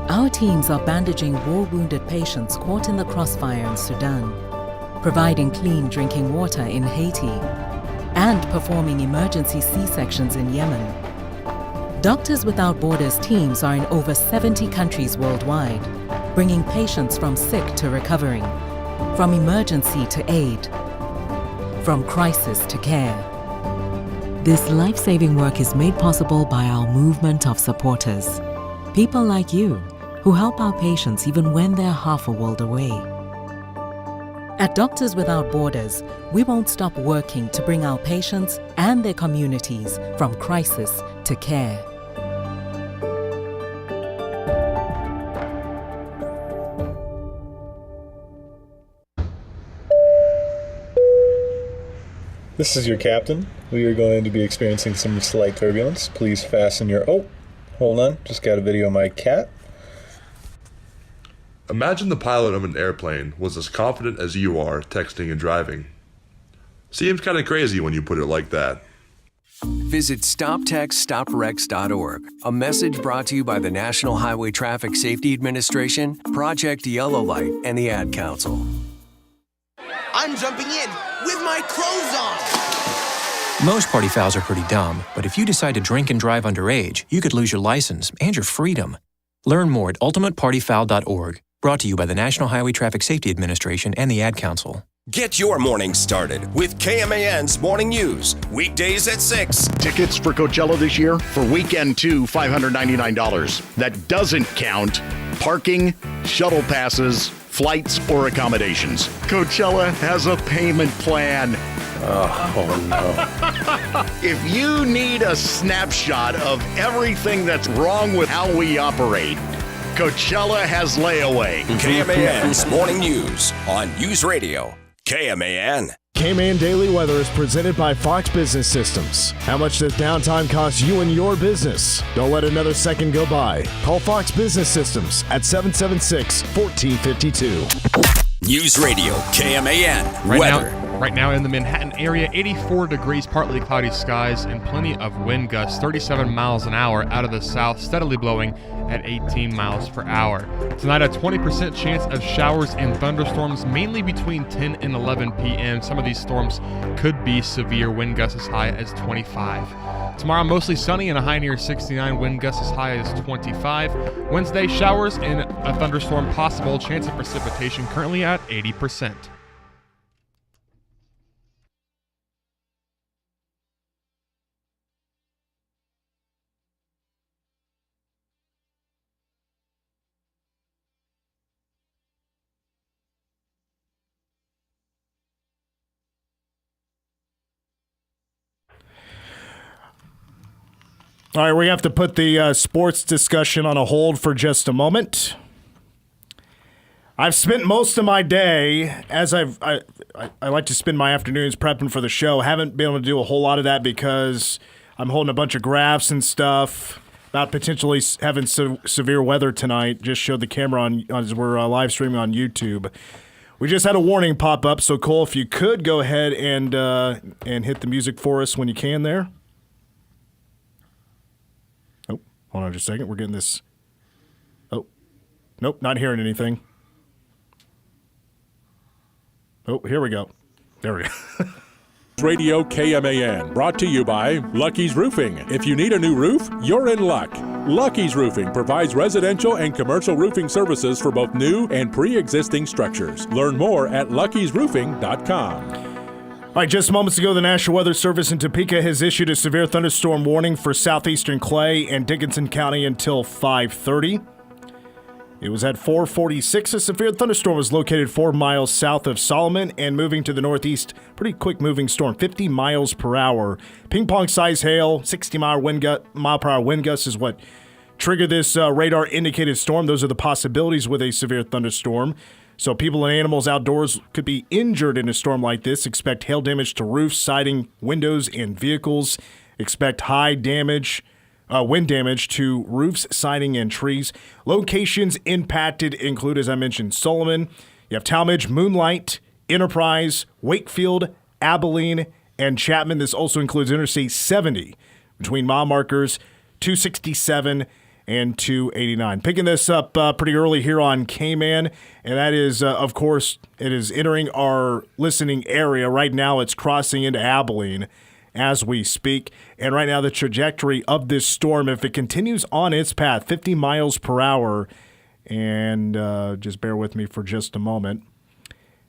Our teams are bandaging war-wounded patients caught in the crossfire in Sudan, providing clean drinking water in Haiti, and performing emergency C-sections in Yemen. Doctors Without Borders teams are in over 70 countries worldwide, bringing patients from sick to recovering, from emergency to aid, from crisis to care. This life-saving work is made possible by our movement of supporters, people like you who help our patients even when they're half a world away. At Doctors Without Borders, we won't stop working to bring our patients and their communities from crisis to care. This is your captain. We are going to be experiencing some slight turbulence. Please fasten your... Oh, hold on. Just got a video of my cat. Imagine the pilot of an airplane was as confident as you are texting and driving. Seems kind of crazy when you put it like that. Visit StopTextStopWrecks.org. A message brought to you by the National Highway Traffic Safety Administration, Project Yellow Light, and the Ad Council. I'm jumping in with my clothes on. Most party fouls are pretty dumb, but if you decide to drink and drive underage, you could lose your license and your freedom. Learn more at ultimatepartyfoul.org. Brought to you by the National Highway Traffic Safety Administration and the Ad Council. Get your morning started with KMAN's Morning News, weekdays at 6. Tickets for Coachella this year? For weekend 2, $599. That doesn't count parking, shuttle passes, flights, or accommodations. Coachella has a payment plan. Oh no. If you need a snapshot of everything that's wrong with how we operate, Coachella has layaway. KMAN's Morning News on News Radio. KMAN. KMAN Daily Weather is presented by Fox Business Systems. How much does downtime cost you and your business? Don't let another second go by. Call Fox Business Systems at 776-1452. News Radio, KMAN. Weather. Right now in the Manhattan area, 84 degrees, partly cloudy skies, and plenty of wind gusts, 37 miles an hour out of the south, steadily blowing at 18 miles per hour. Tonight, a 20% chance of showers and thunderstorms, mainly between 10 and 11 p.m. Some of these storms could be severe, wind gusts as high as 25. Tomorrow, mostly sunny and a high near 69, wind gusts as high as 25. Wednesday, showers and a thunderstorm possible, chance of precipitation currently at 80%. All right, we have to put the sports discussion on a hold for just a moment. I've spent most of my day, as I like to spend my afternoons prepping for the show. Haven't been able to do a whole lot of that because I'm holding a bunch of graphs and stuff about potentially having severe weather tonight. Just showed the camera on as we're live streaming on YouTube. We just had a warning pop up, so Cole, if you could go ahead and hit the music for us when you can there. Hold on just a second. We're getting this. Oh, nope, not hearing anything. Oh, here we go. There we go. Radio KMAN, brought to you by Lucky's Roofing. If you need a new roof, you're in luck. Lucky's Roofing provides residential and commercial roofing services for both new and pre-existing structures. Learn more at luckysroofing.com. All right, just moments ago, the National Weather Service in Topeka has issued a severe thunderstorm warning for southeastern Clay and Dickinson County until 5:30. It was at 4:46. A severe thunderstorm was located 4 miles south of Solomon and moving to the northeast. Pretty quick moving storm, 50 miles per hour. Ping pong size hail, 60 mile per hour wind gusts is what triggered this radar indicated storm. Those are the possibilities with a severe thunderstorm. So people and animals outdoors could be injured in a storm like this. Expect hail damage to roofs, siding, windows, and vehicles. Expect high damage, wind damage to roofs, siding, and trees. Locations impacted include, as I mentioned, Solomon. You have Talmadge, Moonlight, Enterprise, Wakefield, Abilene, and Chapman. This also includes Interstate 70 between mile markers 267 and 289. Picking this up pretty early here on K-Man, and that is, of course, it is entering our listening area. Right now it's crossing into Abilene as we speak. And right now the trajectory of this storm, if it continues on its path, 50 miles per hour, and just bear with me for just a moment,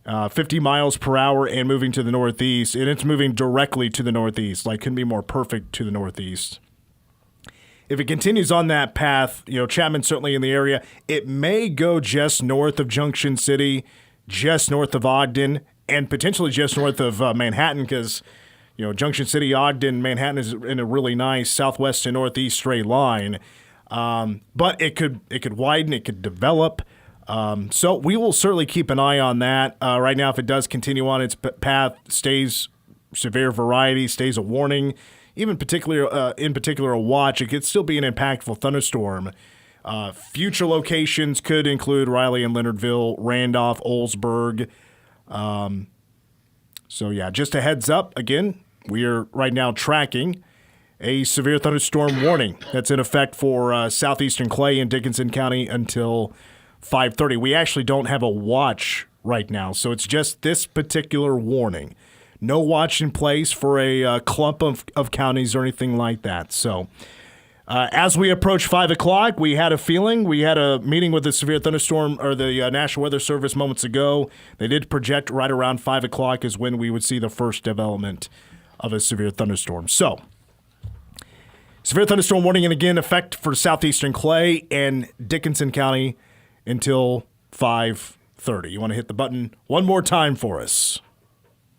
50 miles per hour and moving to the northeast, and it's moving directly to the northeast, like couldn't be more perfect to the northeast. If it continues on that path, Chapman's certainly in the area. It may go just north of Junction City, just north of Ogden, and potentially just north of Manhattan, because Junction City, Ogden, Manhattan is in a really nice southwest and northeast straight line. But it could widen, it could develop. So we will certainly keep an eye on that. Right now, if it does continue on its path, stays severe variety, stays a warning, in particular a watch, it could still be an impactful thunderstorm. Future locations could include Riley and Leonardville, Randolph, Oldsburg. So yeah, just a heads up. Again, we are right now tracking a severe thunderstorm warning that's in effect for southeastern Clay and Dickinson County until 5:30. We actually don't have a watch right now, so it's just this particular warning. No watch in place for a clump of counties or anything like that. So as we approach 5 o'clock, we had a feeling. We had a meeting with the severe thunderstorm or the National Weather Service moments ago. They did project right around 5 o'clock is when we would see the first development of a severe thunderstorm. So severe thunderstorm warning, and again, effect for southeastern Clay and Dickinson County until 5:30. You want to hit the button one more time for us.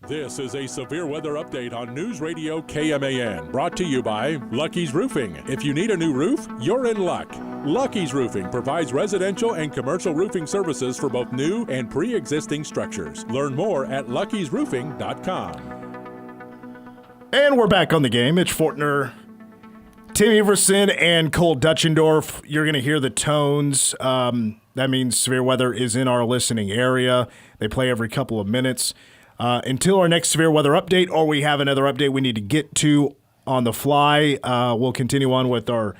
This is a severe weather update on News Radio KMAN, brought to you by Lucky's Roofing. If you need a new roof, you're in luck. Lucky's Roofing provides residential and commercial roofing services for both new and pre-existing structures. Learn more at luckysroofing.com. And we're back on the game. Mitch Fortner, Tim Everson, and Cole Dutchendorf. You're going to hear the tones. That means severe weather is in our listening area. They play every couple of minutes. Until our next severe weather update, or we have another update we need to get to on the fly, we'll continue on with our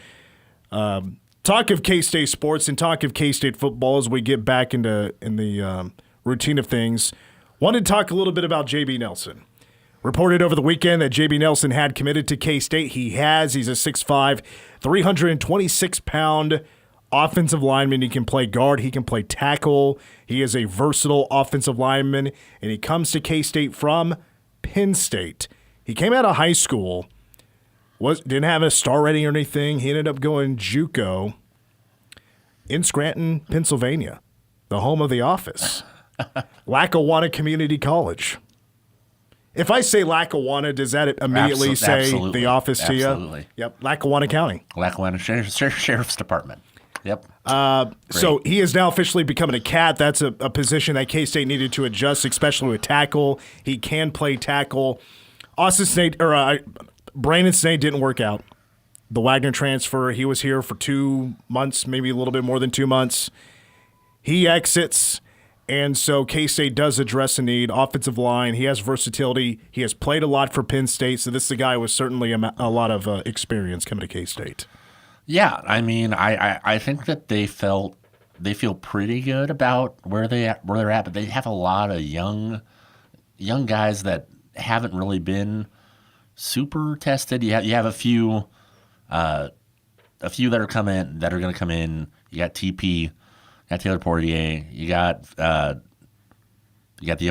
talk of K-State sports and talk of K-State football as we get back in the routine of things. Wanted to talk a little bit about J.B. Nelson. Reported over the weekend that J.B. Nelson had committed to K-State. He has. He's a 6'5", 326-pound offensive lineman. He can play guard. He can play tackle. He is a versatile offensive lineman, and he comes to K-State from Penn State. He came out of high school, didn't have a star rating or anything. He ended up going JUCO in Scranton, Pennsylvania, the home of The Office. Lackawanna Community College. If I say Lackawanna, does that immediately say The Office to you? Absolutely. Yep, Lackawanna County. Lackawanna Sheriff's Department. Yep. So he is now officially becoming a cat. That's a position that K-State needed to adjust, especially with tackle. He can play tackle. Brandon Snade didn't work out. The Wagner transfer, he was here for 2 months, maybe a little bit more than 2 months. He exits, and so K-State does address a need. Offensive line, he has versatility. He has played a lot for Penn State, so this is a guy with certainly a lot of experience coming to K-State. Yeah, I mean, I think that they feel pretty good about where they're at, but they have a lot of young guys that haven't really been super tested. You have a few that are going to come in. You got TP, you got Taylor Portier, you got the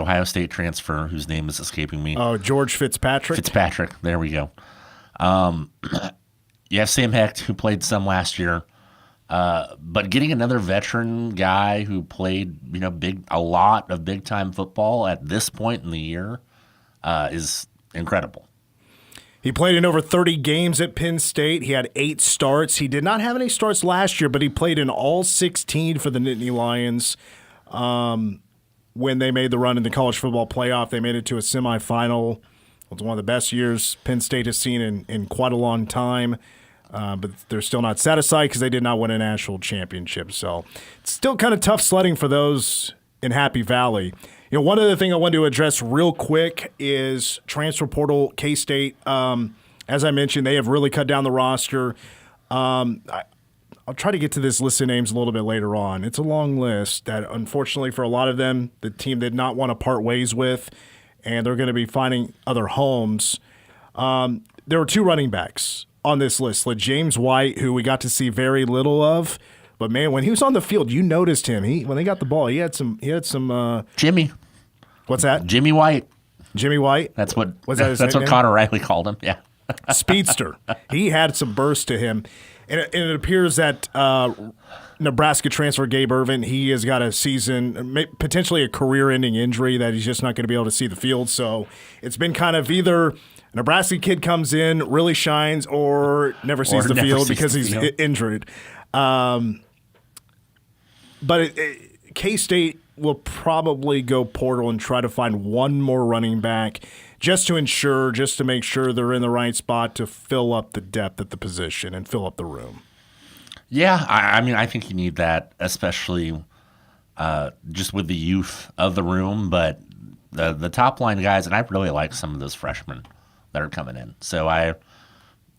Ohio State transfer whose name is escaping me. Oh, George Fitzpatrick. There we go. You have Sam Hecht, who played some last year, but getting another veteran guy who played a lot of big time football at this point in the year is incredible. He played in over 30 games at Penn State. He had 8 starts. He did not have any starts last year, but he played in all 16 for the Nittany Lions. When they made the run in the college football playoff, they made it to a semifinal. It was one of the best years Penn State has seen in quite a long time. But they're still not satisfied because they did not win a national championship. So it's still kind of tough sledding for those in Happy Valley. one other thing I wanted to address real quick is transfer portal. K-State, as I mentioned, they have really cut down the roster. I'll try to get to this list of names a little bit later on. It's a long list that, unfortunately, for a lot of them, the team did not want to part ways with, and they're going to be finding other homes. There were 2 running backs on this list. James White, who we got to see very little of, but man, when he was on the field, you noticed him. When they got the ball, he had some. Jimmy. What's that? Jimmy White. Jimmy White. That's what. Was that his That's what nickname? Connor Riley called him. Yeah. Speedster. He had some burst to him, and it appears that Nebraska transfer Gabe Irvin, he has got a season, potentially a career-ending injury that he's just not going to be able to see the field. So it's been kind of either a Nebraska kid comes in, really shines, or never sees the field because he's injured. But K-State will probably go portal and try to find one more running back just to make sure they're in the right spot to fill up the depth at the position and fill up the room. Yeah, I mean, I think you need that, especially just with the youth of the room. But the top line guys, and I really like some of those freshmen that are coming in. So I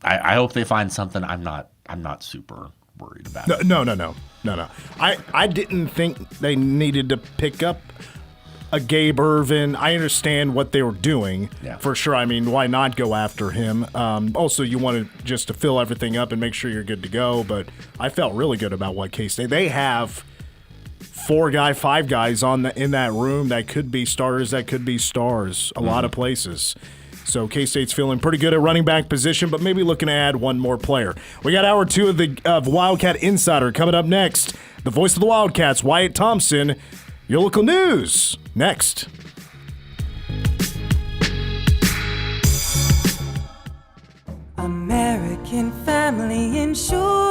hope they find something. I'm not super worried about it. No. I didn't think they needed to pick up a Gabe Irvin. I understand what they were doing for sure. I mean, why not go after him? Also, you wanted just to fill everything up and make sure you're good to go. But I felt really good about what K-State. They have 5 guys in that room that could be starters, that could be stars, a lot of places. So K-State's feeling pretty good at running back position, but maybe looking to add one more player. We got hour 2 of Wildcat Insider coming up next. The voice of the Wildcats, Wyatt Thompson. Your local news next. American Family Insurance.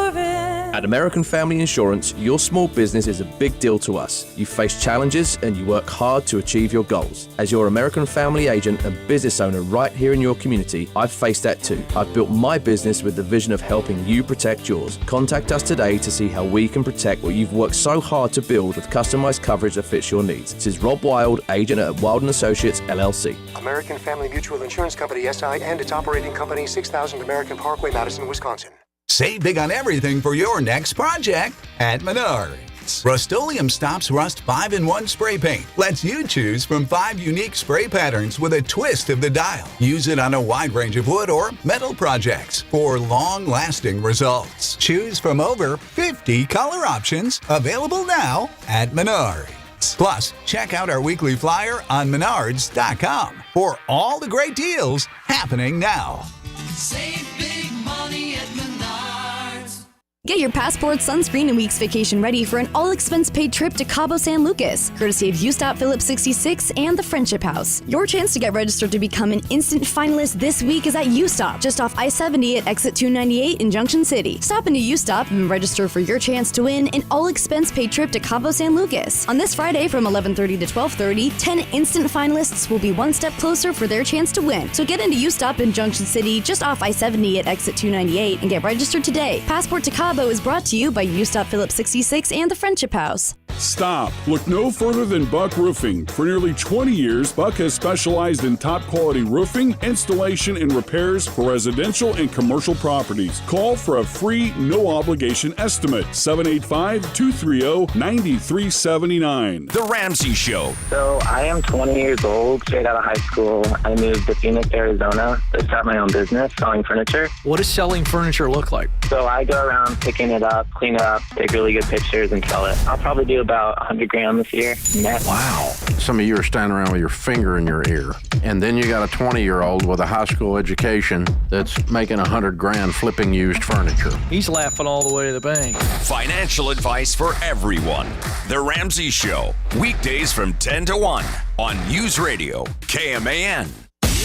At American Family Insurance, your small business is a big deal to us. You face challenges and you work hard to achieve your goals. As your American Family agent and business owner right here in your community, I've faced that too. I've built my business with the vision of helping you protect yours. Contact us today to see how we can protect what you've worked so hard to build with customized coverage that fits your needs. This is Rob Wild, agent at Wild & Associates, LLC. American Family Mutual Insurance Company, SI, and its operating company, 6000 American Parkway, Madison, Wisconsin. Save big on everything for your next project at Menards. Rust-Oleum Stops Rust 5-in-1 Spray Paint lets you choose from 5 unique spray patterns with a twist of the dial. Use it on a wide range of wood or metal projects for long-lasting results. Choose from over 50 color options available now at Menards. Plus, check out our weekly flyer on Menards.com for all the great deals happening now. Save big money at Menards. Get your passport, sunscreen, and week's vacation ready for an all-expense-paid trip to Cabo San Lucas, courtesy of U-Stop Phillips 66 and the Friendship House. Your chance to get registered to become an instant finalist this week is at U-Stop, just off I-70 at exit 298 in Junction City. Stop into U-Stop and register for your chance to win an all-expense-paid trip to Cabo San Lucas. On this Friday from 11:30 to 12:30, 10 instant finalists will be one step closer for their chance to win. So get into U-Stop in Junction City, just off I-70 at exit 298, and get registered today. Passport to Cabo is brought to you by U-Stop Phillips 66 and the Friendship House. Stop. Look no further than Buck Roofing. For nearly 20 years, Buck has specialized in top-quality roofing, installation, and repairs for residential and commercial properties. Call for a free, no-obligation estimate. 785-230-9379. The Ramsey Show. So I am 20 years old, straight out of high school. I moved to Phoenix, Arizona to start my own business selling furniture. What does selling furniture look like? So I go around picking it up, clean it up, take really good pictures, and sell it. I'll probably do about 100 grand this year. Net. Wow. Some of you are standing around with your finger in your ear. And then you got a 20-year-old with a high school education that's making 100 grand flipping used furniture. He's laughing all the way to the bank. Financial advice for everyone. The Ramsey Show. Weekdays from 10 to 1 on News Radio KMAN.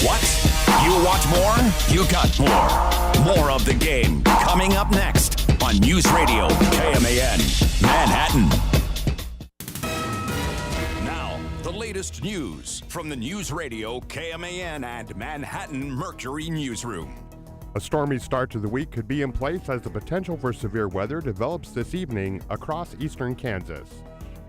What? You want more? You got more. More of the game coming up next on News Radio KMAN, Manhattan. Now, the latest news from the News Radio KMAN and Manhattan Mercury Newsroom. A stormy start to the week could be in place as the potential for severe weather develops this evening across eastern Kansas.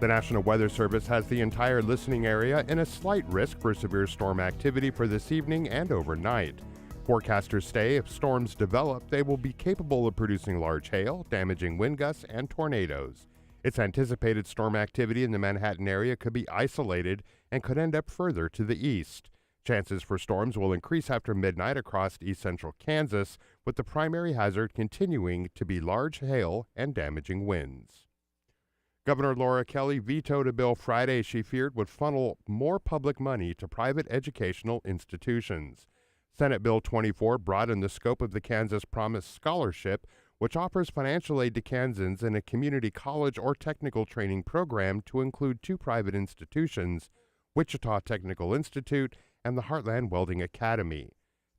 The National Weather Service has the entire listening area in a slight risk for severe storm activity for this evening and overnight. Forecasters say if storms develop, they will be capable of producing large hail, damaging wind gusts, and tornadoes. It's anticipated storm activity in the Manhattan area could be isolated and could end up further to the east. Chances for storms will increase after midnight across east central Kansas, with the primary hazard continuing to be large hail and damaging winds. Governor Laura Kelly vetoed a bill Friday she feared would funnel more public money to private educational institutions. Senate Bill 24 broadened the scope of the Kansas Promise Scholarship, which offers financial aid to Kansans in a community college or technical training program to include two private institutions, Wichita Technical Institute and the Heartland Welding Academy.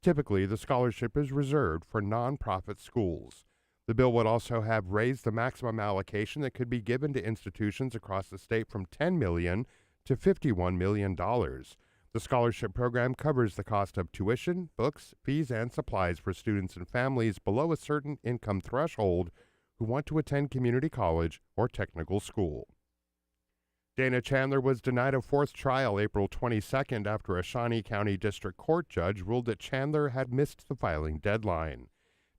Typically, the scholarship is reserved for nonprofit schools. The bill would also have raised the maximum allocation that could be given to institutions across the state from $10 million to $51 million. The scholarship program covers the cost of tuition, books, fees, and supplies for students and families below a certain income threshold who want to attend community college or technical school. Dana Chandler was denied a fourth trial April 22nd after a Shawnee County District Court judge ruled that Chandler had missed the filing deadline.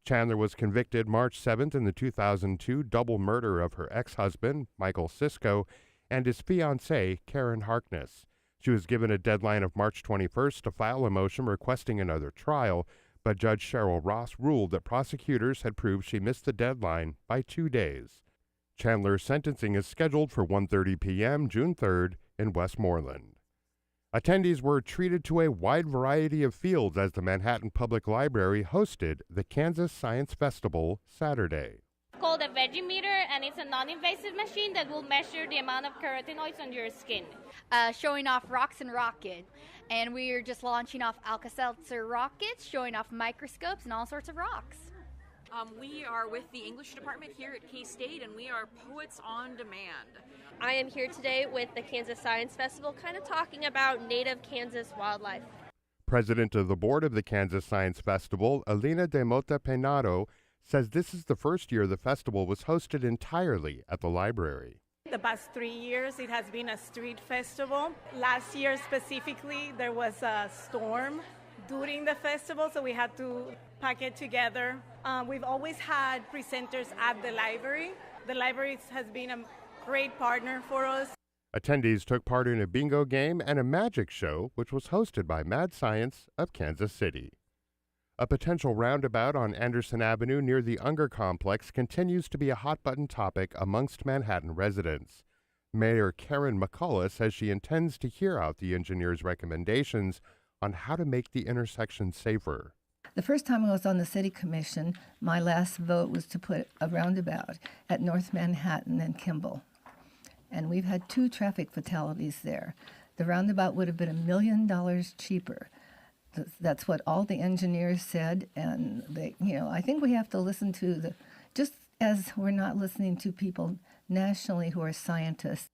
Chandler was convicted March 7th in the 2002 double murder of her ex-husband, Michael Sisko, and his fiancée, Karen Harkness. She was given a deadline of March 21st to file a motion requesting another trial, but Judge Cheryl Ross ruled that prosecutors had proved she missed the deadline by 2 days. Chandler's sentencing is scheduled for 1:30 p.m. June 3rd in Westmoreland. Attendees were treated to a wide variety of fields as the Manhattan Public Library hosted the Kansas Science Festival Saturday. Called a Vegimeter, and it's a non-invasive machine that will measure the amount of carotenoids on your skin. Showing off rocks and rocket, and we are just launching off Alka-Seltzer rockets, showing off microscopes and all sorts of rocks. We are with the English department here at K-State, and we are Poets on Demand. I am here today with the Kansas Science Festival, kind of talking about native Kansas wildlife. President of the board of the Kansas Science Festival, Alina de Mota Peinado, says this is the first year the festival was hosted entirely at the library. The past 3 years, it has been a street festival. Last year specifically, there was a storm during the festival, so we had to pack it together. We've always had presenters at the library. The library has been a great partner for us. Attendees took part in a bingo game and a magic show, which was hosted by Mad Science of Kansas City. A potential roundabout on Anderson Avenue near the Unger Complex continues to be a hot-button topic amongst Manhattan residents. Mayor Karen McCullough says she intends to hear out the engineer's recommendations on how to make the intersection safer. The first time I was on the city commission, my last vote was to put a roundabout at North Manhattan and Kimball. And we've had 2 traffic fatalities there. The roundabout would have been $1 million cheaper. That's what all the engineers said, and they, I think we have to listen to just as we're not listening to people nationally who are scientists.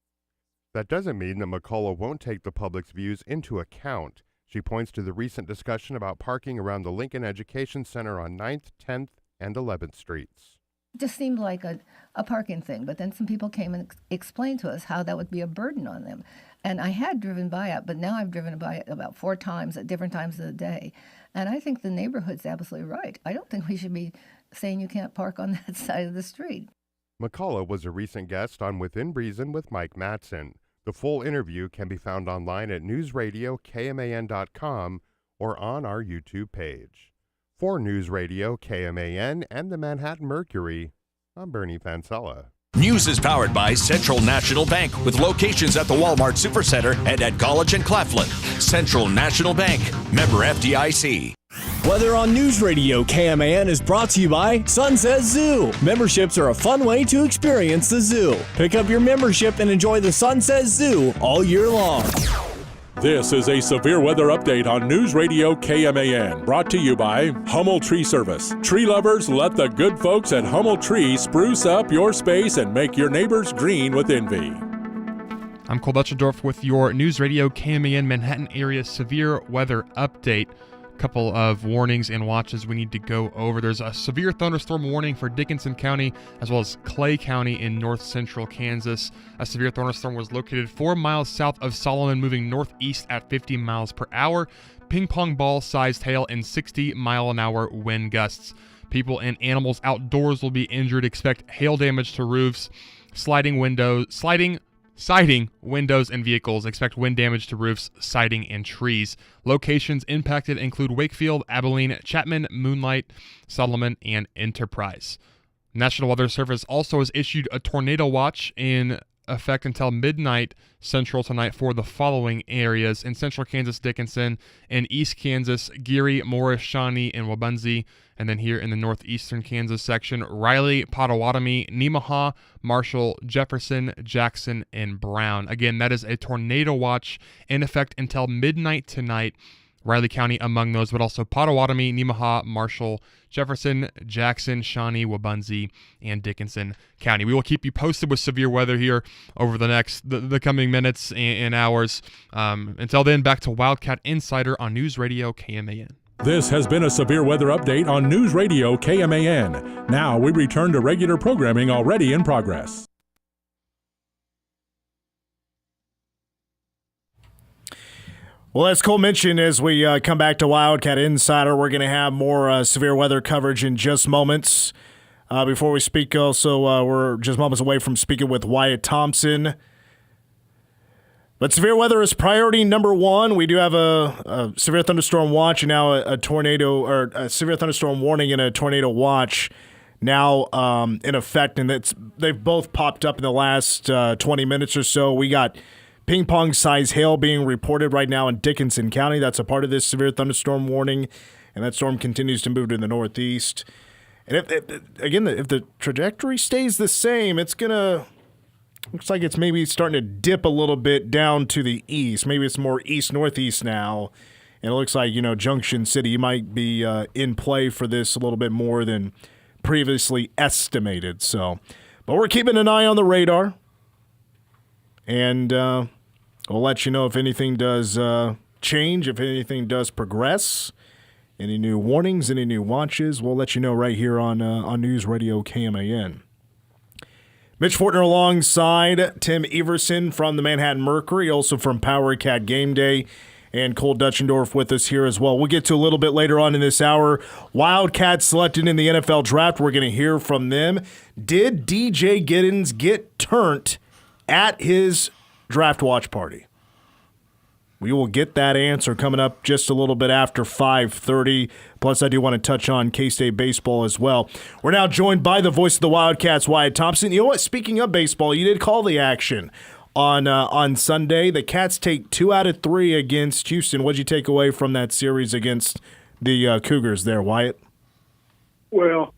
That doesn't mean that McCullough won't take the public's views into account. She points to the recent discussion about parking around the Lincoln Education Center on 9th, 10th, and 11th Streets. It just seemed like a parking thing, but then some people came and explained to us how that would be a burden on them. And I had driven by it, but now I've driven by it about 4 times at different times of the day. And I think the neighborhood's absolutely right. I don't think we should be saying you can't park on that side of the street. McCullough was a recent guest on Within Reason with Mike Mattson. The full interview can be found online at newsradiokman.com or on our YouTube page. For News Radio KMAN and the Manhattan Mercury, I'm Bernie Fancella. News is powered by Central National Bank with locations at the Walmart Supercenter and at College and Claflin. Central National Bank, member FDIC. Weather on News Radio KMAN is brought to you by Sunset Zoo. Memberships are a fun way to experience the zoo. Pick up your membership and enjoy the Sunset Zoo all year long. This is a severe weather update on News Radio KMAN, brought to you by Hummel Tree Service. Tree lovers, let the good folks at Hummel Tree spruce up your space and make your neighbors green with envy. I'm Cole Dutchendorf with your News Radio KMAN Manhattan area severe weather update. couple of warnings and watches we need to go over. There's a severe thunderstorm warning for Dickinson County as well as Clay County in north central Kansas. A severe thunderstorm was located 4 miles south of Solomon, moving northeast at 50 miles per hour. Ping pong ball sized hail and 60-mile-an-hour wind gusts. People and animals outdoors will be injured. Expect hail damage to roofs, siding, windows, and vehicles. Expect wind damage to roofs, siding, and trees. Locations impacted include Wakefield, Abilene, Chapman, Moonlight, Solomon, and Enterprise. National Weather Service also has issued a tornado watch in effect until midnight central tonight for the following areas: in central Kansas, Dickinson; in east Kansas, Geary, Morris, Shawnee, and Wabaunsee; and then here in the northeastern Kansas section, Riley, Potawatomi, Nemaha, Marshall, Jefferson, Jackson, and Brown. Again, that is a tornado watch in effect until midnight tonight. Riley County among those, but also Potawatomi, Nemaha, Marshall, Jefferson, Jackson, Shawnee, Wabaunsee, and Dickinson County. We will keep you posted with severe weather here over the coming minutes and hours. Until then, back to Wildcat Insider on News Radio KMAN. This has been a severe weather update on News Radio KMAN. Now we return to regular programming already in progress. Well, as Cole mentioned, as we come back to Wildcat Insider, we're going to have more severe weather coverage in just moments. Before we speak, also, we're just moments away from speaking with Wyatt Thompson. But severe weather is priority number one. We do have a severe thunderstorm watch and now a tornado, or a severe thunderstorm warning and a tornado watch now in effect. And they've both popped up in the last 20 minutes or so. We got ping pong size hail being reported right now in Dickinson County. That's a part of this severe thunderstorm warning, and that storm continues to move to the northeast. And if the trajectory stays the same, it's gonna looks like it's maybe starting to dip a little bit down to the east. Maybe it's more east northeast now, and it looks like Junction City might be in play for this a little bit more than previously estimated. So, but we're keeping an eye on the radar, and we'll let you know if anything does change, if anything does progress, any new warnings, any new watches. We'll let you know right here on News Radio KMAN. Mitch Fortner alongside Tim Everson from the Manhattan Mercury, also from Power Cat Game Day, and Cole Dutchendorf with us here as well. We'll get to a little bit later on in this hour. Wildcats selected in the NFL draft. We're going to hear from them. Did DJ Giddens get turned at his draft watch party? We will get that answer coming up just a little bit after 5:30. Plus, I do want to touch on K-State baseball as well. We're now joined by the voice of the Wildcats, Wyatt Thompson. You know what? Speaking of baseball, you did call the action on Sunday. The Cats take 2 out of 3 against Houston. What did you take away from that series against the Cougars there, Wyatt? Well,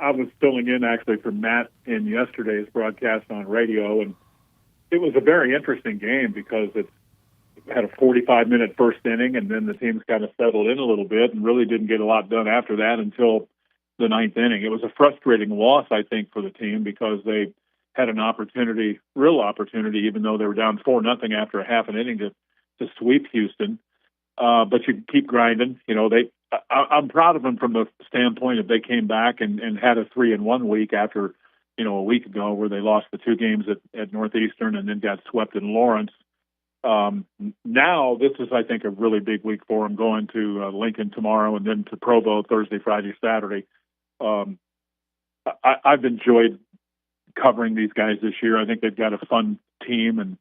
I was filling in actually for Matt in yesterday's broadcast on radio, and it was a very interesting game because it had a 45-minute first inning, and then the teams kind of settled in a little bit and really didn't get a lot done after that until the 9th inning. It was a frustrating loss, I think, for the team because they had an opportunity, real opportunity, even though they were down 4-0 after a half an inning to sweep Houston. But you keep grinding. I'm proud of them from the standpoint that they came back and had a 3-1 week after, a week ago where they lost the 2 games at Northeastern and then got swept in Lawrence. Now this is, I think, a really big week for them, going to Lincoln tomorrow and then to Provo Thursday, Friday, Saturday. I've enjoyed covering these guys this year. I think they've got a fun team, and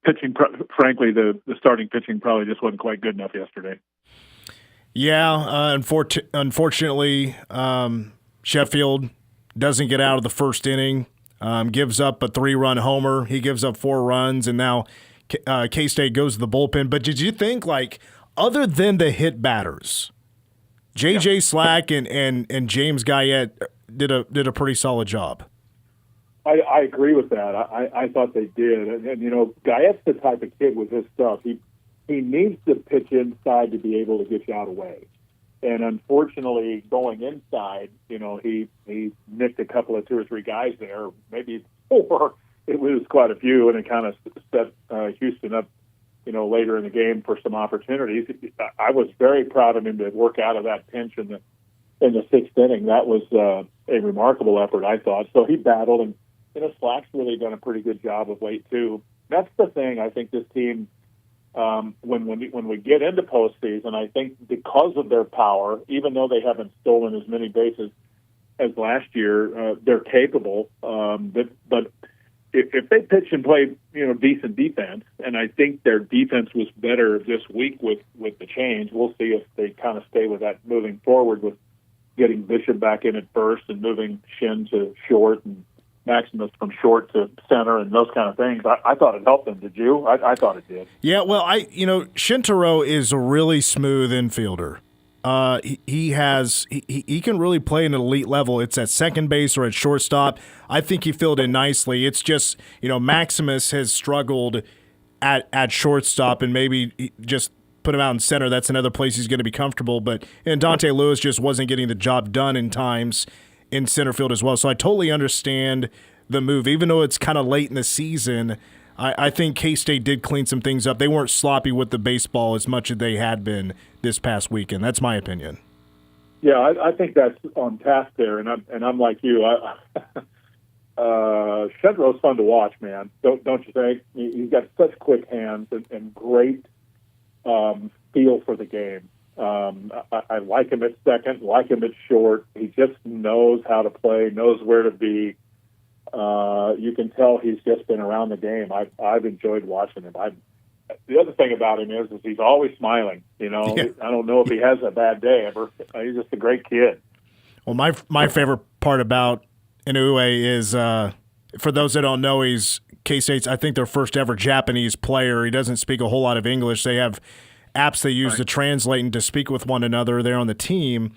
pitching, frankly, the starting pitching probably just wasn't quite good enough yesterday. Yeah, unfortunately, Sheffield doesn't get out of the first inning. Gives up a 3-run homer. He gives up 4 runs, and now K-State goes to the bullpen. But did you think, other than the hit batters, J.J. Slack and James Guyette did a pretty solid job? I agree with that. I thought they did. And Guyette's the type of kid with his stuff. He needs to pitch inside to be able to get you out of the way. And unfortunately, going inside, he nicked a couple of 2 or 3 guys there, maybe 4. It was quite a few, and it kind of set Houston up later in the game for some opportunities. I was very proud of him to work out of that pinch in the sixth inning. That was a remarkable effort, I thought. So he battled, and Slack's really done a pretty good job of late too. That's the thing. I think this team, when we get into postseason, I think because of their power, even though they haven't stolen as many bases as last year, they're capable. But if they pitch and play, decent defense, and I think their defense was better this week with the change. We'll see if they kind of stay with that moving forward, with getting Bishop back in at first and moving Shin to short and Maximus from short to center and those kind of things. I thought it helped them. Did you? I thought it did. Yeah, well, Shintaro is a really smooth infielder. He can really play at an elite level. It's at second base or at shortstop. I think he filled in nicely. It's just, Maximus has struggled at shortstop, and maybe just put him out in center. That's another place he's going to be comfortable. And Dante Lewis just wasn't getting the job done in times in center field as well. So I totally understand the move. Even though it's kind of late in the season, I think K-State did clean some things up. They weren't sloppy with the baseball as much as they had been this past weekend. That's my opinion. Yeah, I think that's on task there, and I'm like you. Shenro's fun to watch, man. Don't you think? He's got such quick hands and great feel for the game. I like him at second, like him at short. He just knows how to play, knows where to be. You can tell he's just been around the game. I've enjoyed watching him. The other thing about him is he's always smiling. Yeah. I don't know if he has a bad day ever. He's just a great kid. Well, my favorite part about Inoue is, for those that don't know, he's K-State's, I think, their first ever Japanese player. He doesn't speak a whole lot of English. They have apps they use to translate and to speak with one another there on the team.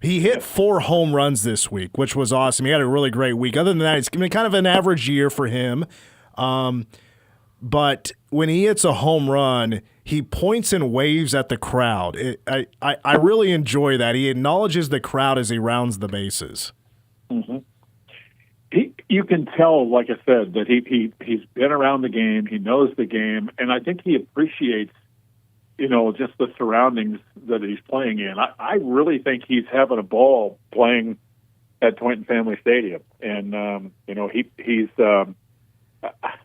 He hit 4 home runs this week, which was awesome. He had a really great week. Other than that, it's been kind of an average year for him. But when he hits a home run, he points and waves at the crowd. I really enjoy that. He acknowledges the crowd as he rounds the bases. Mm-hmm. You can tell, like I said, that he's been around the game. He knows the game, and I think he appreciates just the surroundings that he's playing in. I really think he's having a ball playing at Toynton Family Stadium. And, he's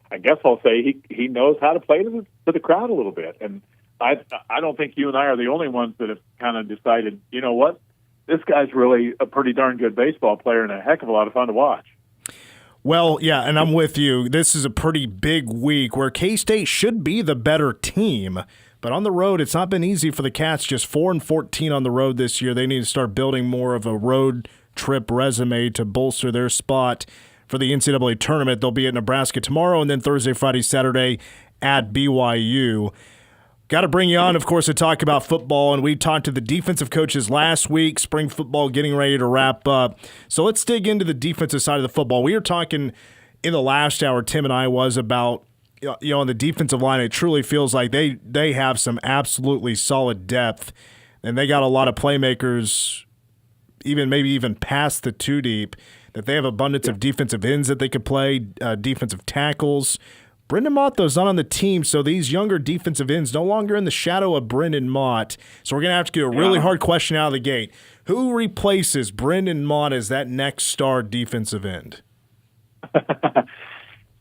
I guess I'll say he knows how to play to the crowd a little bit. And I don't think you and I are the only ones that have kind of decided, you know what, this guy's really a pretty darn good baseball player and a heck of a lot of fun to watch. Well, yeah, and I'm with you. This is a pretty big week where K-State should be the better team. But on the road, it's not been easy for the Cats. Just 4-14 on the road this year. They need to start building more of a road trip resume to bolster their spot for the NCAA tournament. They'll be at Nebraska tomorrow, and then Thursday, Friday, Saturday at BYU. Got to bring you on, of course, to talk about football, and we talked to the defensive coaches last week. Spring football getting ready to wrap up. So let's dig into the defensive side of the football. We were talking in the last hour, Tim and I, was about on the defensive line, it truly feels like they have some absolutely solid depth, and they got a lot of playmakers, maybe even past the 2 deep, that they have abundance of defensive ends that they could play, defensive tackles. Brendan Mott, though, is not on the team, so these younger defensive ends no longer in the shadow of Brendan Mott. So we're going to have to get a really hard question out of the gate. Who replaces Brendan Mott as that next star defensive end?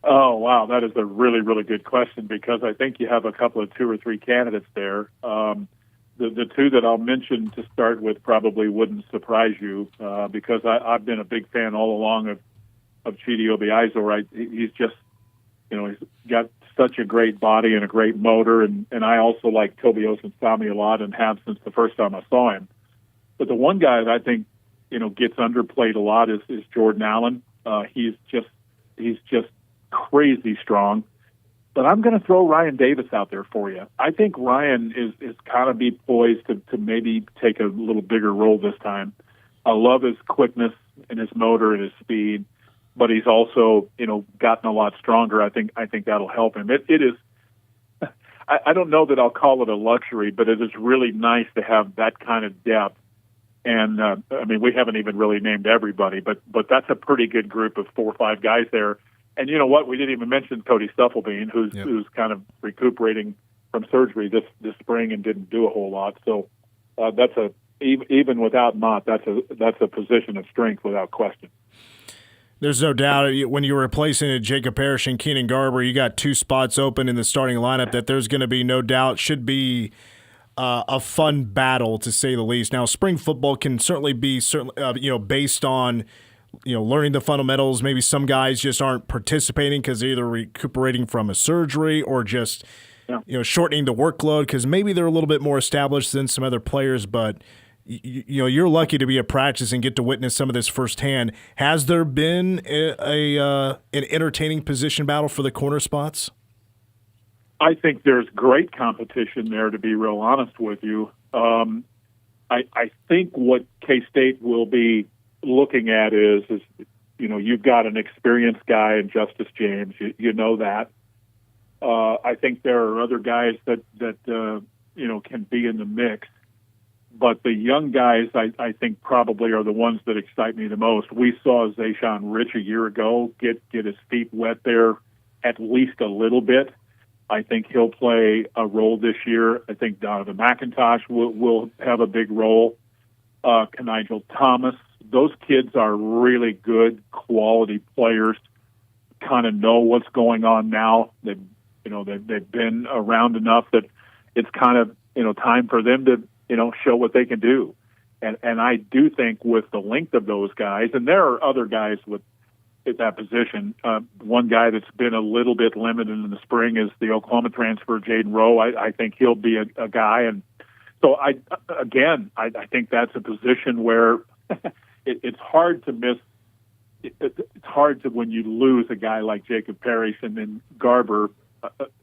Oh, wow, that is a really, really good question, because I think you have a couple of 2 or 3 candidates there. The 2 that I'll mention to start with probably wouldn't surprise you, because I've been a big fan all along of Chidi Obiaizo. He's just, he's got such a great body and a great motor, and I also like Toby Osensami a lot and have since the first time I saw him. But the one guy that I think, gets underplayed a lot is Jordan Allen. He's just crazy strong. But I'm going to throw Ryan Davis out there for you. I think Ryan is kind of be poised to maybe take a little bigger role this time. I love his quickness and his motor and his speed, but he's also, gotten a lot stronger. I think that'll help him. It is. I don't know that I'll call it a luxury, but it is really nice to have that kind of depth. And we haven't even really named everybody, but that's a pretty good group of 4 or 5 guys there. And you know what? We didn't even mention Cody Stufflebean, who's kind of recuperating from surgery this spring and didn't do a whole lot. So that's even without Mott, that's a position of strength without question. There's no doubt when you're replacing Jacob Parrish and Keenan Garber, you got two spots open in the starting lineup that there's going to be no doubt should be a fun battle, to say the least. Now, spring football can certainly be based on learning the fundamentals. Maybe some guys just aren't participating because they're either recuperating from a surgery or just shortening the workload because maybe they're a little bit more established than some other players. But you're lucky to be at practice and get to witness some of this firsthand. Has there been an entertaining position battle for the corner spots? I think there's great competition there, to be real honest with you. I think what K-State will be looking at is you've got an experienced guy in Justice James. You know that. I think there are other guys that can be in the mix. But the young guys, I think, probably are the ones that excite me the most. We saw Zayshawn Rich a year ago get his feet wet there at least a little bit. I think he'll play a role this year. I think Donovan McIntosh will have a big role. Kenigel Thomas. Those kids are really good, quality players. Kind of know what's going on now. They've been around enough that it's kind of time for them to show what they can do. And I do think with the length of those guys, and there are other guys at that position. One guy that's been a little bit limited in the spring is the Oklahoma transfer, Jaden Rowe. I think he'll be a guy. And so I think that's a position where it's hard to miss. It's hard to, when you lose a guy like Jacob Parrish and then Garber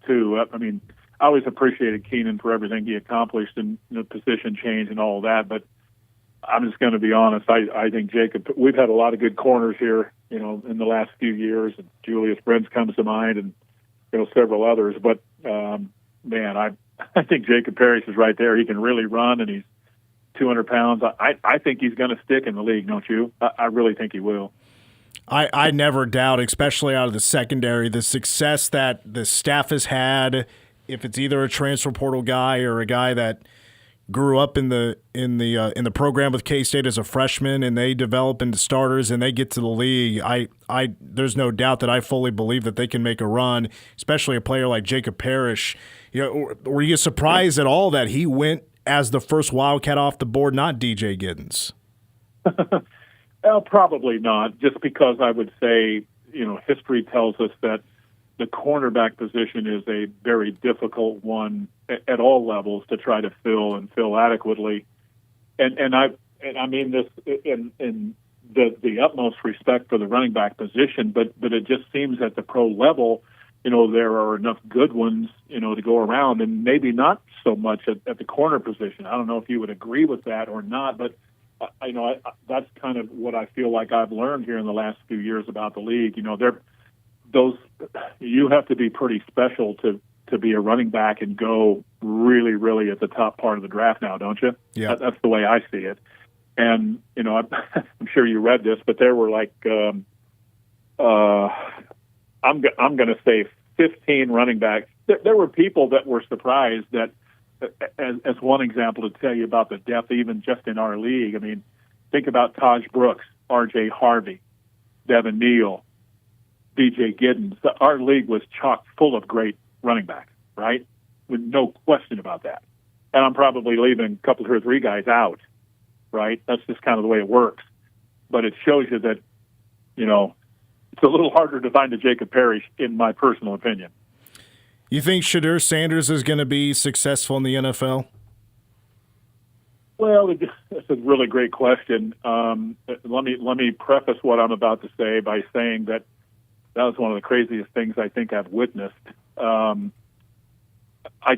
too. I mean, I always appreciated Keenan for everything he accomplished and the position change and all that, but I'm just going to be honest. I think Jacob, we've had a lot of good corners here, in the last few years, and Julius Brents comes to mind and, several others, but, man, I think Jacob Parrish is right there. He can really run, and he's 200 pounds. I think he's going to stick in the league, don't you? I really think he will. I never doubt, especially out of the secondary, the success that the staff has had. If it's either a transfer portal guy or a guy that grew up in the program with K-State as a freshman and they develop into starters and they get to the league, there's no doubt that I fully believe that they can make a run, especially a player like Jacob Parrish. Were you surprised at all that he went as the first Wildcat off the board, not DJ Giddens? Well, probably not, just because I would say, history tells us that the cornerback position is a very difficult one at all levels to try to fill adequately. And I mean this in the utmost respect for the running back position, but it just seems at the pro level, there are enough good ones, to go around, and maybe not so much at the corner position. I don't know if you would agree with that or not, but that's kind of what I feel like I've learned here in the last few years about the league. You have to be pretty special to be a running back and go really, really at the top part of the draft now, don't you? Yeah. That's the way I see it. And, I'm sure you read this, but there were like, I'm going to say 15 running backs. There were people that were surprised that, as one example to tell you about the depth, even just in our league. I mean, think about Taj Brooks, R.J. Harvey, Devin Neal, DJ Giddens. Our league was chock full of great running backs, right? With no question about that. And I'm probably leaving a couple or three guys out, right? That's just kind of the way it works. But it shows you that, it's a little harder to find a Jacob Parrish, in my personal opinion. You think Shedeur Sanders is going to be successful in the NFL? Well, it's a really great question. Let me preface what I'm about to say by saying that was one of the craziest things I think I've witnessed. I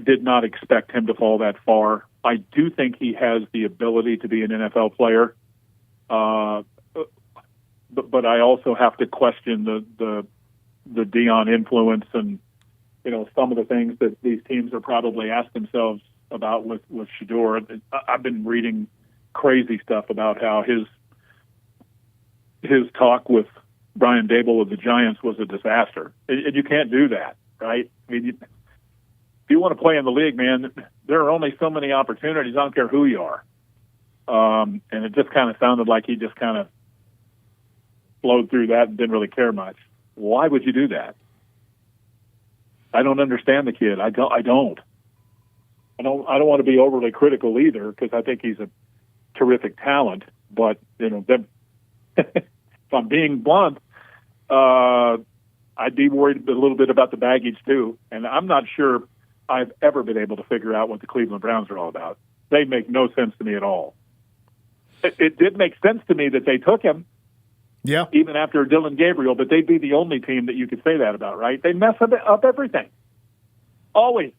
did not expect him to fall that far. I do think he has the ability to be an NFL player, but I also have to question the Deion influence and some of the things that these teams are probably asking themselves about with Shedeur. I've been reading crazy stuff about how his talk with Brian Dable of the Giants was a disaster. And you can't do that, right? I mean, if you want to play in the league, man, there are only so many opportunities. I don't care who you are. And it just kind of sounded like he just kind of flowed through that and didn't really care much. Why would you do that? I don't understand the kid. I don't want to be overly critical either, because I think he's a terrific talent. But if I'm being blunt, I'd be worried a little bit about the baggage too. And I'm not sure I've ever been able to figure out what the Cleveland Browns are all about. They make no sense to me at all. It did make sense to me that they took him. Yeah. Even after Dylan Gabriel, but they'd be the only team that you could say that about, right? They mess up everything. Always.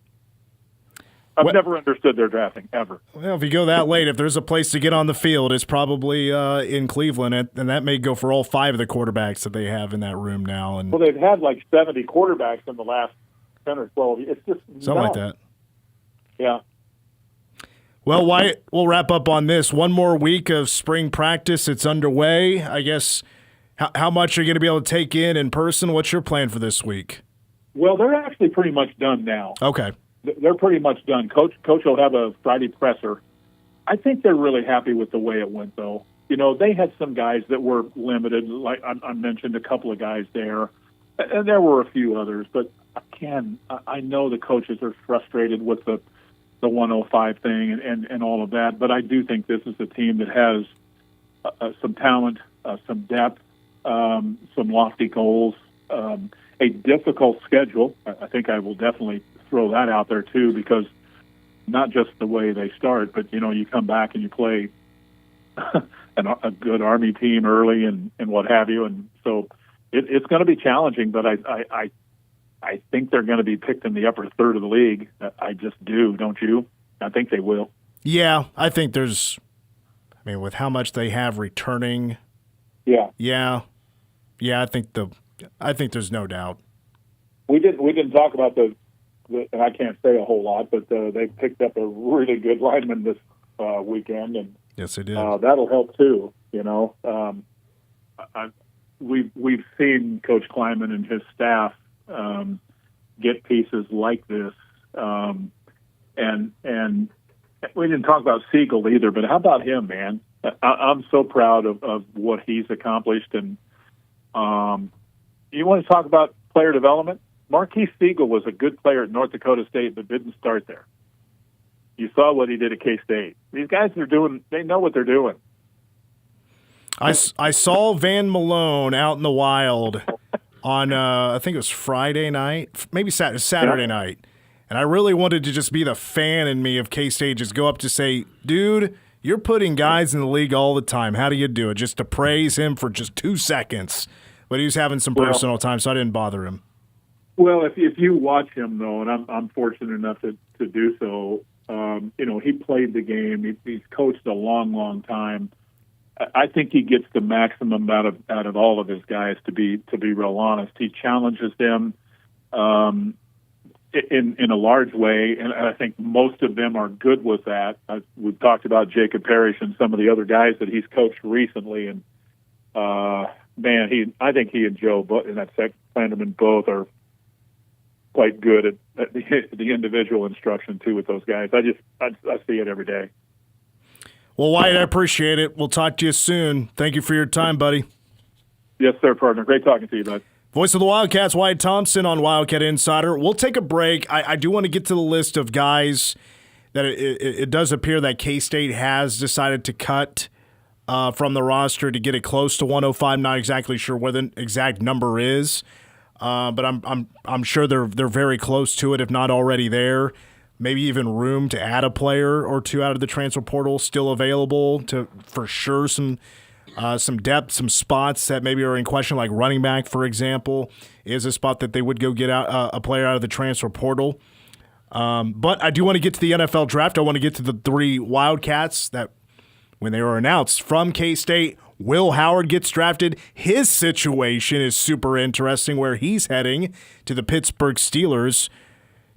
I've never understood their drafting, ever. Well, if you go that late, if there's a place to get on the field, it's probably in Cleveland, and that may go for all 5 of the quarterbacks that they have in that room now. And well, they've had like 70 quarterbacks in the last 10 or 12 years. It's just something like that. Yeah. Well, Wyatt, we'll wrap up on this. One more week of spring practice. It's underway. I guess, how much are you going to be able to take in person? What's your plan for this week? Well, they're actually pretty much done now. Okay. They're pretty much done. Coach will have a Friday presser. I think they're really happy with the way it went, though. They had some guys that were limited. Like I mentioned a couple of guys there, and there were a few others. But again, I know the coaches are frustrated with the 105 thing and all of that. But I do think this is a team that has some talent, some depth, some lofty goals, a difficult schedule. I think I will definitely throw that out there too, because not just the way they start, but you come back and you play a good Army team early and what have you, and so it's going to be challenging. But I think they're going to be picked in the upper third of the league. I just do, don't you? I think they will. Yeah, I think with how much they have returning. Yeah. I think there's no doubt. We didn't talk about and I can't say a whole lot, but they picked up a really good lineman this weekend, and yes, they did. That'll help too. We've seen Coach Kleiman and his staff get pieces like this, and we didn't talk about Siegel either. But how about him, man? I'm so proud of what he's accomplished, and you want to talk about player development? Marquise Siegel was a good player at North Dakota State, but didn't start there. You saw what he did at K-State. These guys they know what they're doing. I saw Van Malone out in the wild on, I think it was Friday night, maybe Saturday night. And I really wanted to just be the fan in me of K-State, just go up to say, dude, you're putting guys in the league all the time. How do you do it? Just to praise him for just 2 seconds. But he was having some personal time, so I didn't bother him. Well, if you watch him, though, and I'm fortunate enough to do so, he played the game. He's coached a long, long time. I think he gets the maximum out of all of his guys, to be real honest. He challenges them in a large way, and I think most of them are good with that. We've talked about Jacob Parrish and some of the other guys that he's coached recently, and I think he and Joe and that Klanderman both are quite good at the individual instruction too with those guys. I see it every day. Well, Wyatt, I appreciate it. We'll talk to you soon. Thank you for your time, buddy. Yes, sir, partner. Great talking to you, bud. Voice of the Wildcats, Wyatt Thompson on Wildcat Insider. We'll take a break. I do want to get to the list of guys that it does appear that K-State has decided to cut from the roster to get it close to 105. Not exactly sure what the exact number is. But I'm sure they're very close to it, if not already there. Maybe even room to add a player or two out of the transfer portal still available to, for sure, some depth, some spots that maybe are in question, like running back, for example, is a spot that they would go get out a player out of the transfer portal. But I do want to get to the NFL draft. I want to get to the 3 Wildcats that, when they were announced from K-State, Will Howard gets drafted. His situation is super interesting, where he's heading to the Pittsburgh Steelers.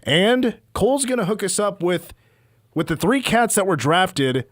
And Cole's going to hook us up with the 3 cats that were drafted.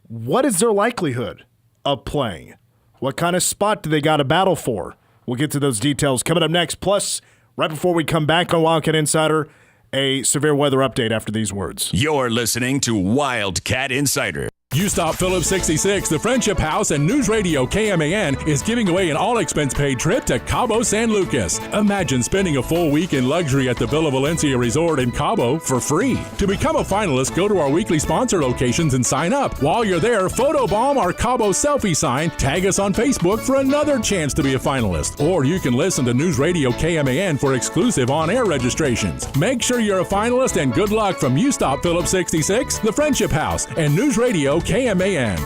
What is their likelihood of playing? What kind of spot do they got to battle for? We'll get to those details coming up next. Plus, right before we come back on Wildcat Insider, a severe weather update after these words. You're listening to Wildcat Insider. You Stop Phillips 66, the Friendship House, and News Radio KMAN is giving away an all-expense-paid trip to Cabo San Lucas. Imagine spending a full week in luxury at the Villa Valencia Resort in Cabo for free. To become a finalist, go to our weekly sponsor locations and sign up. While you're there, photobomb our Cabo selfie sign, tag us on Facebook for another chance to be a finalist. Or you can listen to News Radio KMAN for exclusive on-air registrations. Make sure you're a finalist, and good luck from You Stop Phillips 66, the Friendship House, and News Radio KMAN.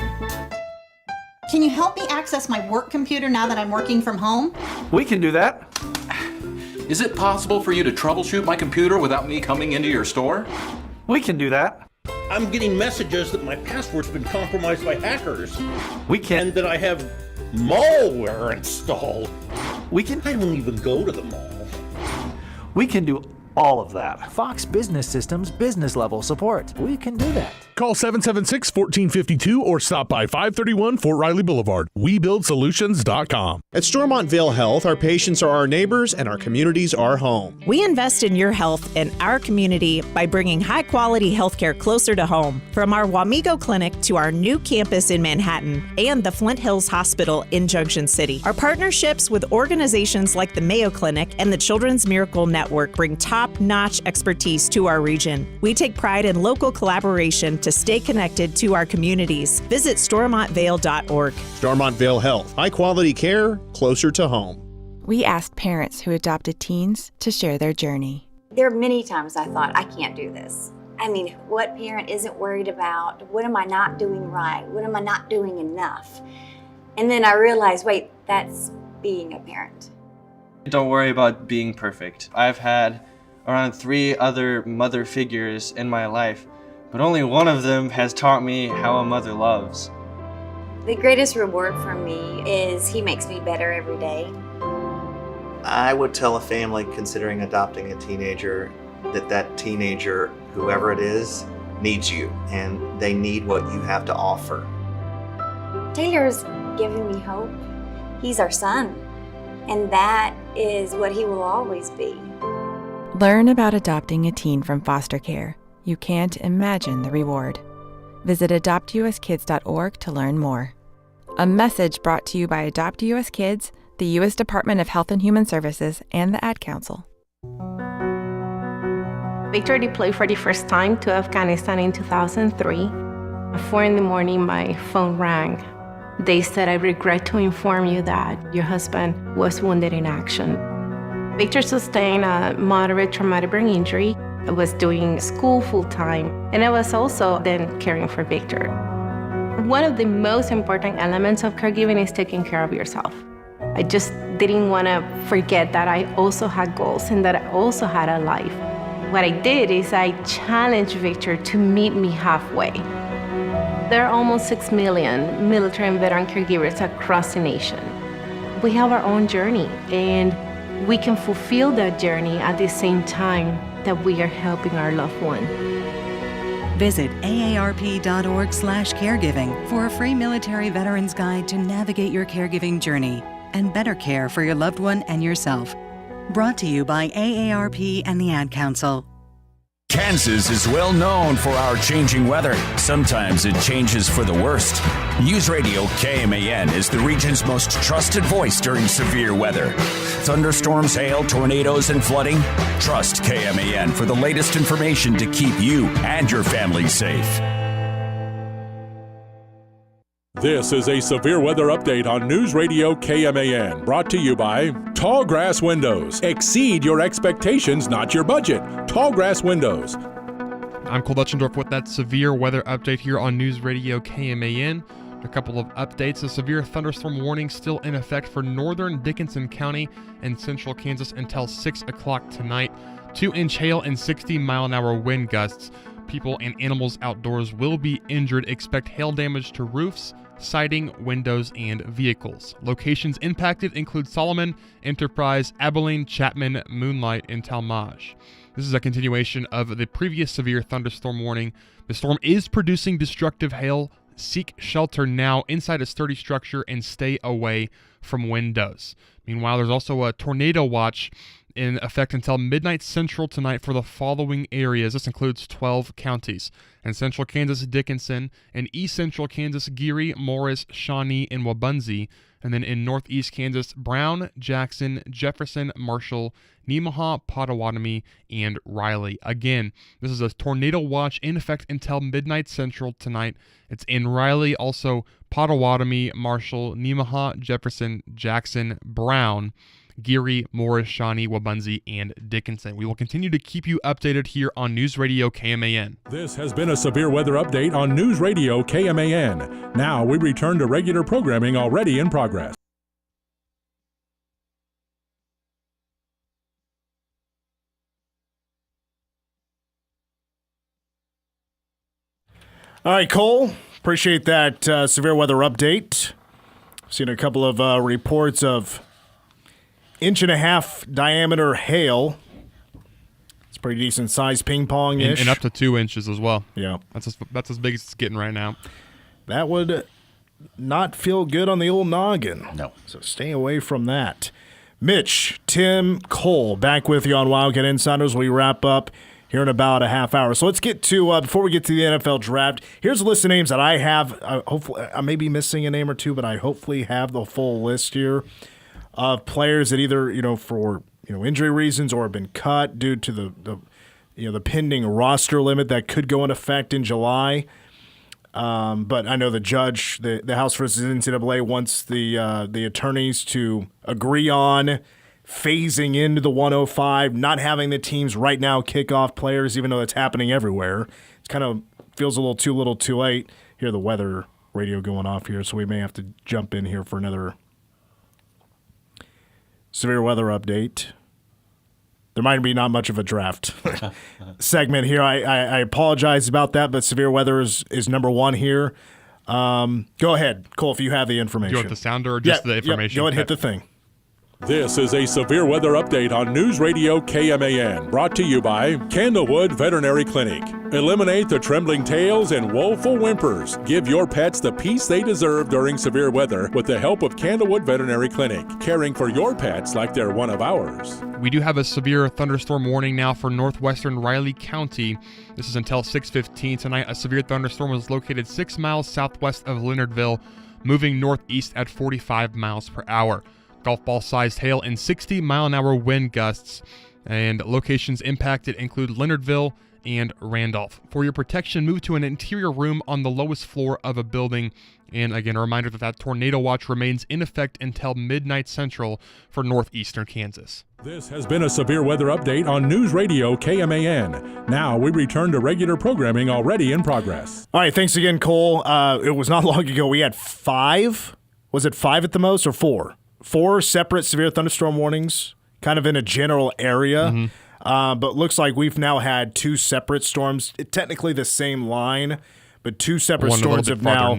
Can you help me access my work computer now that I'm working from home? We can do that. Is it possible for you to troubleshoot my computer without me coming into your store? We can do that. I'm getting messages that my password's been compromised by hackers. We can. And that I have malware installed. We can. I don't even go to the mall. We can do all of that. Fox Business Systems business level support. We can do that. Call 776-1452 or stop by 531 Fort Riley Boulevard. WeBuildSolutions.com. At Stormontville Health, our patients are our neighbors and our communities are home. We invest in your health and our community by bringing high-quality healthcare closer to home. From our Wamego Clinic to our new campus in Manhattan and the Flint Hills Hospital in Junction City. Our partnerships with organizations like the Mayo Clinic and the Children's Miracle Network bring top-notch expertise to our region. We take pride in local collaboration to stay connected to our communities. Visit StormontVale.org. Stormontville Health, high quality care closer to home. We asked parents who adopted teens to share their journey. There are many times I thought, I can't do this. I mean, what parent isn't worried about? What am I not doing right? What am I not doing enough? And then I realized, wait, that's being a parent. Don't worry about being perfect. I've had around 3 other mother figures in my life, but only one of them has taught me how a mother loves. The greatest reward for me is he makes me better every day. I would tell a family considering adopting a teenager that teenager, whoever it is, needs you, and they need what you have to offer. Taylor's giving me hope. He's our son, and that is what he will always be. Learn about adopting a teen from foster care. You can't imagine the reward. Visit adoptuskids.org to learn more. A message brought to you by Adopt US Kids, the U.S. Department of Health and Human Services, and the Ad Council. Victor deployed for the first time to Afghanistan in 2003. At 4 a.m, my phone rang. They said, "I regret to inform you that your husband was wounded in action." Victor sustained a moderate traumatic brain injury. I was doing school full-time, and I was also then caring for Victor. One of the most important elements of caregiving is taking care of yourself. I just didn't want to forget that I also had goals and that I also had a life. What I did is I challenged Victor to meet me halfway. There are almost 6 million military and veteran caregivers across the nation. We have our own journey, and we can fulfill that journey at the same time that we are helping our loved one. Visit aarp.org/caregiving for a free military veterans guide to navigate your caregiving journey and better care for your loved one and yourself. Brought to you by AARP and the Ad Council. Kansas is well known for our changing weather. Sometimes it changes for the worst. News Radio KMAN is the region's most trusted voice during severe weather. Thunderstorms, hail, tornadoes, and flooding? Trust KMAN for the latest information to keep you and your family safe. This is a severe weather update on News Radio KMAN, brought to you by Tall Grass Windows. Exceed your expectations, not your budget. Tall Grass Windows. I'm Cole Dutchendorf with that severe weather update here on News Radio KMAN. A couple of updates. A severe thunderstorm warning still in effect for northern Dickinson County and central Kansas until 6 o'clock tonight. 2-inch hail and 60-mile-an-hour wind gusts. People and animals outdoors will be injured. Expect hail damage to roofs, siding, windows, and vehicles. Locations impacted include Solomon, Enterprise, Abilene, Chapman, Moonlight, and Talmadge. This is a continuation of the previous severe thunderstorm warning. The storm is producing destructive hail. Seek shelter now inside a sturdy structure and stay away from windows. Meanwhile, there's also a tornado watch in effect until midnight Central tonight for the following areas. This includes 12 counties. In Central Kansas, Dickinson. In East Central Kansas, Geary, Morris, Shawnee, and Wabunsee. And then in Northeast Kansas, Brown, Jackson, Jefferson, Marshall, Nemaha, Potawatomi, and Riley. Again, this is a tornado watch in effect until midnight Central tonight. It's in Riley, also Potawatomi, Marshall, Nemaha, Jefferson, Jackson, Brown, Geary, Morris, Shawnee, Wabunsee, and Dickinson. We will continue to keep you updated here on News Radio KMAN. This has been a severe weather update on News Radio KMAN. Now we return to regular programming already in progress. All right, Cole, appreciate that severe weather update. Seen a couple of reports of 1.5-inch diameter hail. It's pretty decent size, ping pong-ish. And up to 2 inches as well. Yeah. That's as big as it's getting right now. That would not feel good on the old noggin. No. So stay away from that. Mitch, Tim, Cole, back with you on Wildcat Insiders. We wrap up here in about a half hour. So let's get to, before we get to the NFL draft, here's a list of names that I have. Hopefully, I may be missing a name or two, but I hopefully have the full list here of players that either, for injury reasons or have been cut due to the pending roster limit that could go in effect in July. But I know the judge, the House versus NCAA, wants the attorneys to agree on phasing into the 105, not having the teams right now kick off players, even though it's happening everywhere. It kind of feels a little too late. Hear the weather radio going off here, so we may have to jump in here for another severe weather update. There might be not much of a draft segment here. I apologize about that, but severe weather is number one here. Go ahead, Cole, if you have the information. Do you want the sounder or just the information? Go ahead, hit the thing. This is a severe weather update on News Radio KMAN, brought to you by Candlewood Veterinary Clinic. Eliminate the trembling tails and woeful whimpers. Give your pets the peace they deserve during severe weather with the help of Candlewood Veterinary Clinic, caring for your pets like they're one of ours. We do have a severe thunderstorm warning now for northwestern Riley County. This is until 6:15 tonight. A severe thunderstorm was located 6 miles southwest of Leonardville, moving northeast at 45 miles per hour. Golf ball-sized hail and 60-mile-an-hour wind gusts. And locations impacted include Leonardville and Randolph. For your protection, move to an interior room on the lowest floor of a building. And again, a reminder that tornado watch remains in effect until midnight Central for northeastern Kansas. This has been a severe weather update on News Radio KMAN. Now we return to regular programming already in progress. All right, thanks again, Cole. It was not long ago we had 5. Was it 5 at the most or 4? 4 separate severe thunderstorm warnings, kind of in a general area. Mm-hmm. But looks like we've now had 2 separate storms, technically the same line, but 2 separate storms have now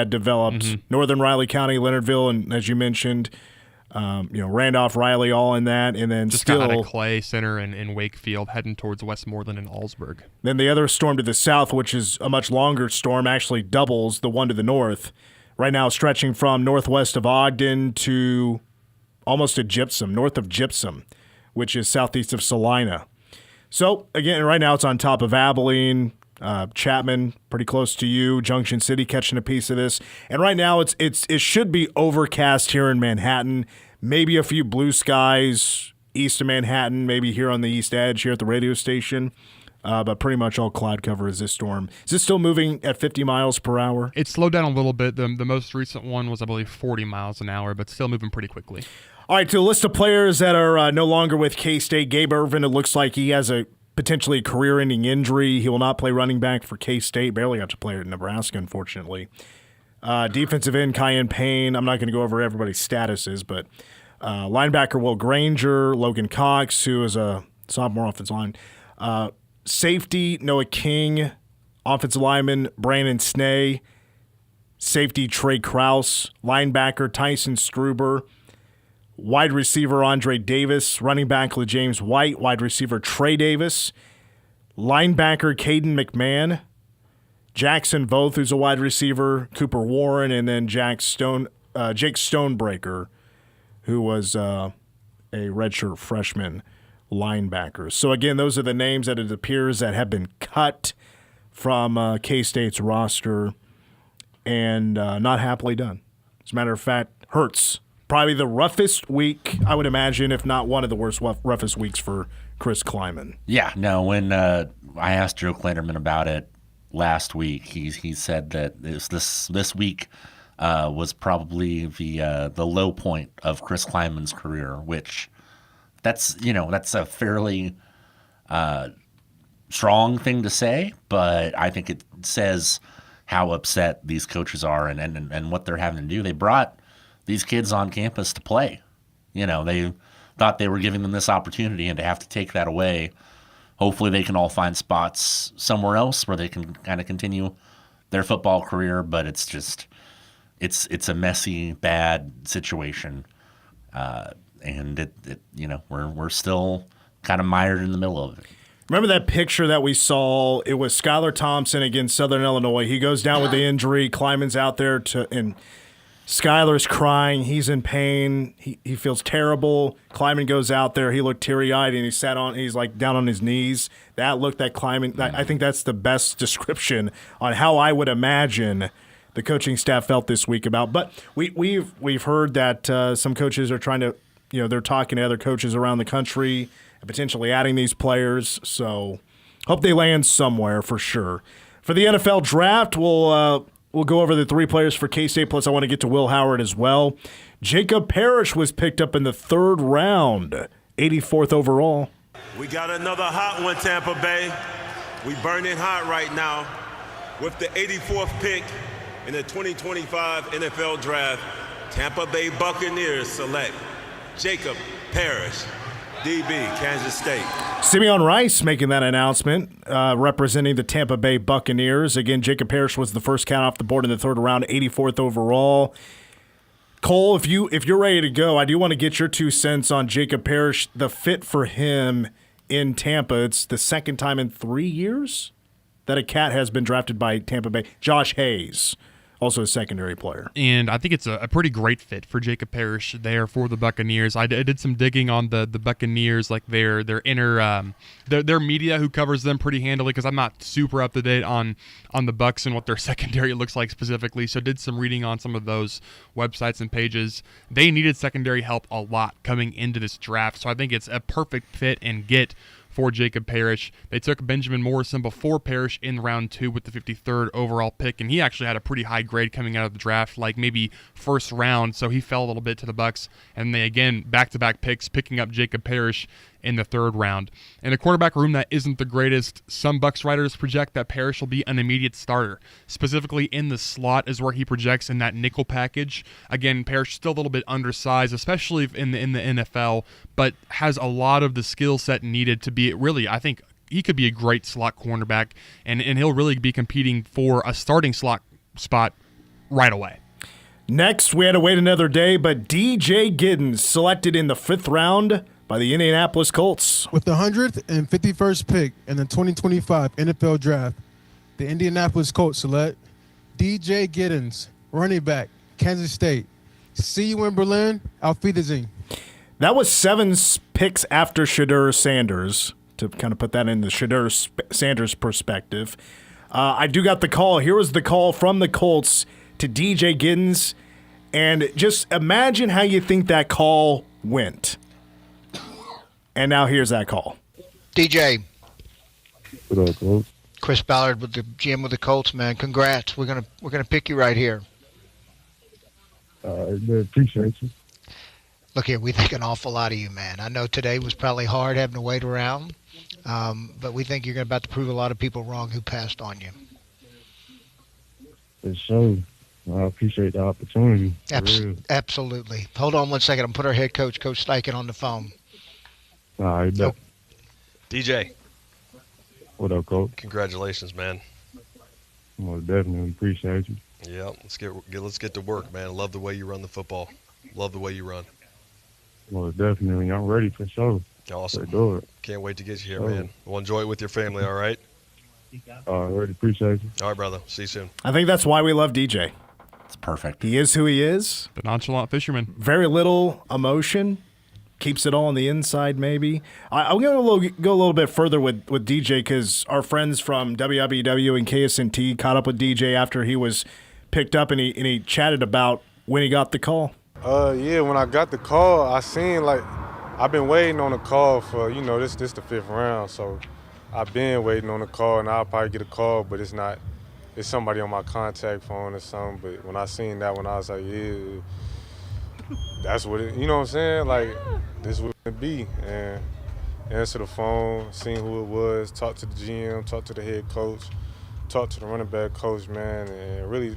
developed. Mm-hmm. Northern Riley County, Leonardville, and as you mentioned, Randolph, Riley, all in that, and then just still got out of Clay Center and Wakefield, heading towards Westmoreland and Allsburg. Then the other storm to the south, which is a much longer storm, actually doubles the one to the north. Right now, stretching from northwest of Ogden to almost to Gypsum, north of Gypsum, which is southeast of Salina. So, again, right now it's on top of Abilene, Chapman, pretty close to you, Junction City catching a piece of this. And right now it should be overcast here in Manhattan, maybe a few blue skies east of Manhattan, maybe here on the east edge here at the radio station. But pretty much all cloud cover is this storm. Is this still moving at 50 miles per hour? It slowed down a little bit. The most recent one was, I believe, 40 miles an hour, but still moving pretty quickly. All right, to a list of players that are no longer with K-State, Gabe Irvin, it looks like he has a potentially career-ending injury. He will not play running back for K-State. Barely got to play at Nebraska, unfortunately. Defensive end, Cayenne Payne. I'm not going to go over everybody's statuses, but linebacker Will Granger, Logan Cox, who is a sophomore offensive line. Safety, Noah King. Offensive lineman, Brandon Snee. Safety, Trey Krause. Linebacker, Tyson Struber. Wide receiver, Andre Davis. Running back, LeJames White. Wide receiver, Trey Davis. Linebacker, Caden McMahon. Jackson Voth, who's a wide receiver. Cooper Warren. And then Jake Stonebreaker, who was a redshirt freshman linebackers. So, again, those are the names that it appears that have been cut from K-State's roster and not happily done. As a matter of fact, hurts. Probably the roughest week, I would imagine, if not one of the roughest weeks for Chris Kleiman. Yeah, no, when I asked Joe Klanderman about it last week, he said that this week was probably the low point of Chris Kleiman's career, which that's a fairly strong thing to say, but I think it says how upset these coaches are and what they're having to do. They brought these kids on campus to play. They thought they were giving them this opportunity, and to have to take that away, hopefully they can all find spots somewhere else where they can kind of continue their football career, but it's just it's a messy, bad situation. And we're still kind of mired in the middle of it. Remember that picture that we saw? It was Skylar Thompson against Southern Illinois. He goes down with the injury. Kleiman's out there and Skylar's crying. He's in pain. He feels terrible. Kleiman goes out there. He looked teary-eyed, and he's like down on his knees. That look that Kleiman, I think that's the best description on how I would imagine the coaching staff felt this week about. But we've heard that some coaches are trying to, they're talking to other coaches around the country and potentially adding these players. So hope they land somewhere for sure. For the NFL draft, we'll go over the 3 players for K-State, plus I want to get to Will Howard as well. Jacob Parrish was picked up in the 3rd round, 84th overall. We got another hot one, Tampa Bay. We burning hot right now. With the 84th pick in the 2025 NFL Draft, Tampa Bay Buccaneers select Jacob Parrish, DB, Kansas State. Simeon Rice making that announcement, representing the Tampa Bay Buccaneers. Again, Jacob Parrish was the first count off the board in the 3rd round, 84th overall. Cole, if you're ready to go, I do want to get your 2 cents on Jacob Parrish, the fit for him in Tampa. It's the second time in 3 years that a Cat has been drafted by Tampa Bay. Josh Hayes, also a secondary player. And I think it's a pretty great fit for Jacob Parrish there for the Buccaneers. I did some digging on the Buccaneers, like their inner their media who covers them pretty handily, because I'm not super up to date on the Bucs and what their secondary looks like specifically. So did some reading on some of those websites and pages. They needed secondary help a lot coming into this draft. So I think it's a perfect fit and get for Jacob Parrish. They took Benjamin Morrison before Parrish in round 2 with the 53rd overall pick, and he actually had a pretty high grade coming out of the draft, like maybe first round, so he fell a little bit to the Bucs. And they, again, back-to-back picks, picking up Jacob Parrish in the 3rd round. In a quarterback room that isn't the greatest, some Bucs writers project that Parrish will be an immediate starter. Specifically in the slot is where he projects in that nickel package. Again, Parrish still a little bit undersized, especially in the NFL, but has a lot of the skill set needed to be really, I think, he could be a great slot cornerback, and he'll really be competing for a starting slot spot right away. Next, we had to wait another day, but DJ Giddens selected in the 5th round by the Indianapolis Colts. With the 151st pick in the 2025 NFL Draft, the Indianapolis Colts select DJ Giddens, running back, Kansas State. See you in Berlin. Auf Wiedersehen. That was 7 picks after Shedeur Sanders, to kind of put that in the Shedeur Sanders perspective. I do got the call. Here was the call from the Colts to DJ Giddens, and just imagine how you think that call went. And now here's that call. DJ. What up, Coach? Chris Ballard with the GM of the Colts, man. Congrats. We're gonna pick you right here. I appreciate you. Look here, we think an awful lot of you, man. I know today was probably hard having to wait around, but we think you're about to prove a lot of people wrong who passed on you. For sure. I appreciate the opportunity. Absolutely. Hold on 1 second. I'm put our head coach, Coach Steichen, on the phone. All right, bet. DJ. What up, Coach? Congratulations, man. Well, definitely appreciate you. Yeah, let's get to work, man. Love the way you run the football. Love the way you run. Well, definitely. I'm ready for sure. Awesome. Let's do it. Can't wait to get you here, man. We'll enjoy it with your family, all right? Already appreciate you. All right, brother. See you soon. I think that's why we love DJ. It's perfect. He is who he is. The nonchalant fisherman. Very little emotion, keeps it all on the inside maybe. I'm going to go a little bit further with DJ because our friends from WWW and KSNT caught up with DJ after he was picked up, and he chatted about when he got the call. Yeah, when I got the call, I seen I've been waiting on a call for, this the 5th round, so I've been waiting on a call, and I'll probably get a call, but it's somebody on my contact phone or something. But when I seen that one, I was like, yeah, that's what it, you know what I'm saying? This would it be. And answer the phone, seen who it was, talk to the GM, talk to the head coach, talk to the running back coach, man. And really,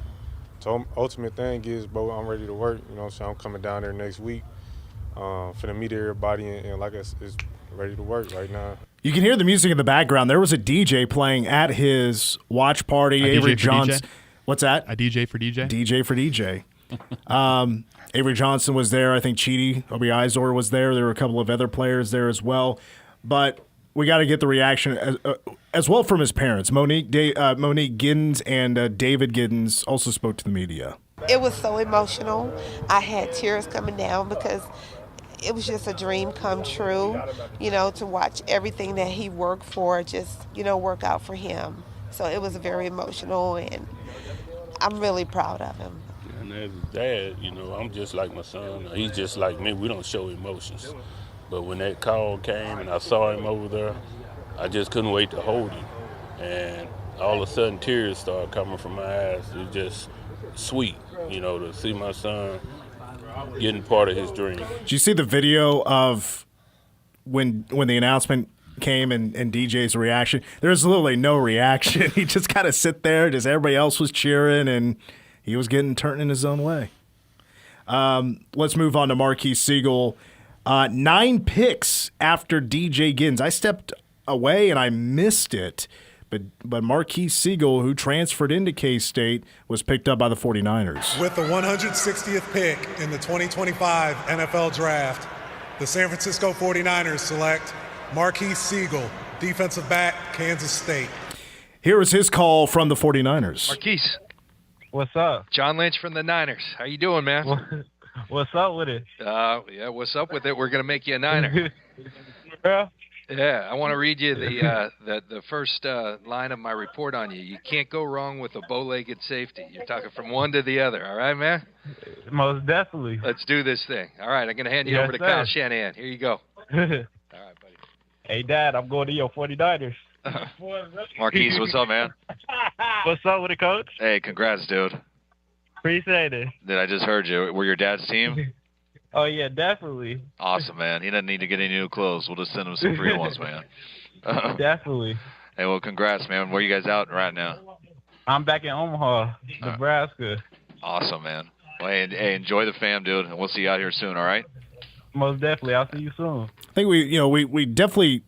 the ultimate thing is, bro, I'm ready to work. You know what I'm saying? I'm coming down there next week for to meet everybody, and like I said, it's ready to work right now. You can hear the music in the background. There was a DJ playing at his watch party. Avery Johnson. What's that? A DJ for DJ? DJ for DJ. Avery Johnson was there. I think Chidi Obiizor was there. There were a couple of other players there as well. But we got to get the reaction as well from his parents. Monique Giddens and David Giddens also spoke to the media. It was so emotional. I had tears coming down because it was just a dream come true, to watch everything that he worked for just, work out for him. So it was very emotional, and I'm really proud of him. And as his dad, I'm just like my son. He's just like me. We don't show emotions. But when that call came and I saw him over there, I just couldn't wait to hold him. And all of a sudden, tears started coming from my eyes. It was just sweet, to see my son getting part of his dream. Did you see the video of when the announcement came and DJ's reaction? There was literally no reaction. He just kind of sit there, just everybody else was cheering, and he was getting turned in his own way. Let's move on to Marquise Siegel. 9 picks after DJ Giddens. I stepped away and I missed it. But Marquise Siegel, who transferred into K-State, was picked up by the 49ers. With the 160th pick in the 2025 NFL Draft, the San Francisco 49ers select Marquise Siegel, defensive back, Kansas State. Here is his call from the 49ers. Marquise. What's up? John Lynch from the Niners. How you doing, man? What's up with it? Yeah, what's up with it? We're going to make you a Niner. Yeah. Yeah, I want to read you the first line of my report on you. You can't go wrong with a bow-legged safety. You're talking from one to the other. All right, man? Most definitely. Let's do this thing. All right, I'm going to hand you over to Kyle Shanahan. Here you go. All right, buddy. Hey, Dad, I'm going to your 49ers. Marquise, what's up, man? What's up with it, Coach? Hey, congrats, dude. Appreciate it. I just heard you. We're your dad's team? Oh, yeah, definitely. Awesome, man. He doesn't need to get any new clothes. We'll just send him some free ones, man. Definitely. Hey, well, congrats, man. Where are you guys out right now? I'm back in Omaha, Nebraska. Awesome, man. Well, hey, enjoy the fam, dude, and we'll see you out here soon, all right? Most definitely. I'll see you soon. I think we definitely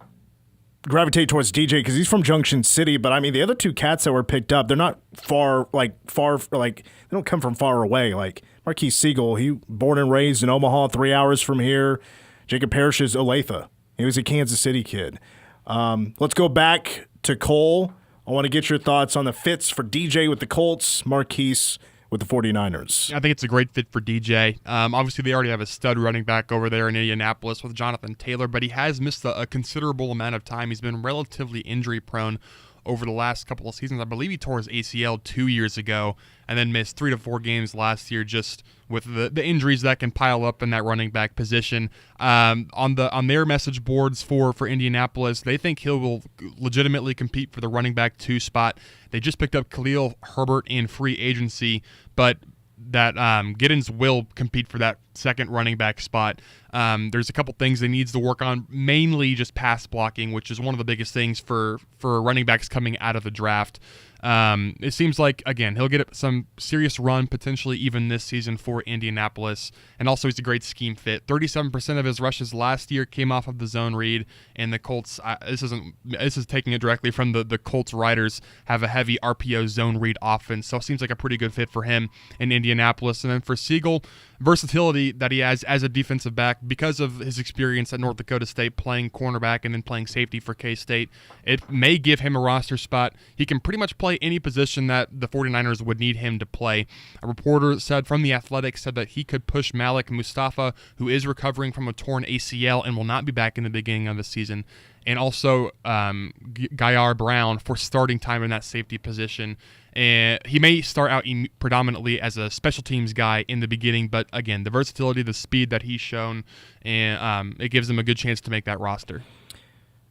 gravitate towards DJ because he's from Junction City, but I mean the other 2 cats that were picked up, they're not far, they don't come from far away. Like Marquise Siegel, he born and raised in Omaha, 3 hours from here. Jacob Parrish is Olathe. He was a Kansas City kid. Let's go back to Cole. I want to get your thoughts on the fits for DJ with the Colts, Marquise with the 49ers. I think it's a great fit for DJ. Obviously, they already have a stud running back over there in Indianapolis with Jonathan Taylor, but he has missed a considerable amount of time. He's been relatively injury-prone over the last couple of seasons. I believe he tore his ACL 2 years ago and then missed 3 to 4 games last year just with the injuries that can pile up in that running back position. On their message boards for Indianapolis, they think he will legitimately compete for the running back 2 spot. They just picked up Khalil Herbert in free agency, but that Giddens will compete for that second running back spot. There's a couple things they needs to work on, mainly just pass blocking, which is one of the biggest things for running backs coming out of the draft. It seems like, again, he'll get some serious run, potentially even this season for Indianapolis, and also he's a great scheme fit. 37% of his rushes last year came off of the zone read, and the Colts, this is taking it directly from the Colts writers, have a heavy RPO zone read offense, so it seems like a pretty good fit for him in Indianapolis. And then for Siegel, versatility that he has as a defensive back because of his experience at North Dakota State playing cornerback and then playing safety for K-State. It may give him a roster spot. He can pretty much play any position that the 49ers would need him to play. A reporter said from The Athletic said that he could push Malik Mustafa, who is recovering from a torn ACL and will not be back in the beginning of the season, and also Gaillard Brown for starting time in that safety position. And he may start out predominantly as a special teams guy in the beginning, but again, the versatility, the speed that he's shown, and it gives him a good chance to make that roster.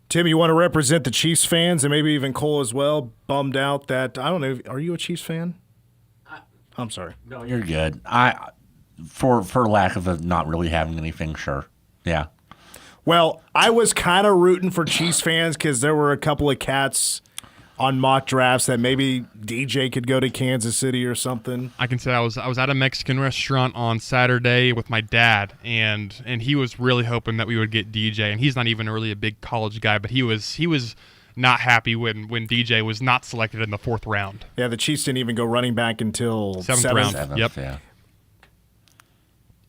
Tim, you want to represent the Chiefs fans and maybe even Cole as well? Bummed out that, I don't know, are you a Chiefs fan? I'm sorry. No, you're good. For lack of not really having anything, sure. Yeah. Well, I was kind of rooting for Chiefs fans because there were a couple of cats on mock drafts that maybe DJ could go to Kansas City or something. I can say I was at a Mexican restaurant on Saturday with my dad, and he was really hoping that we would get DJ, and he's not even really a big college guy, but he was not happy when DJ was not selected in the 4th round. Yeah, the Chiefs didn't even go running back until 7th round. 7th, Yep. Yeah.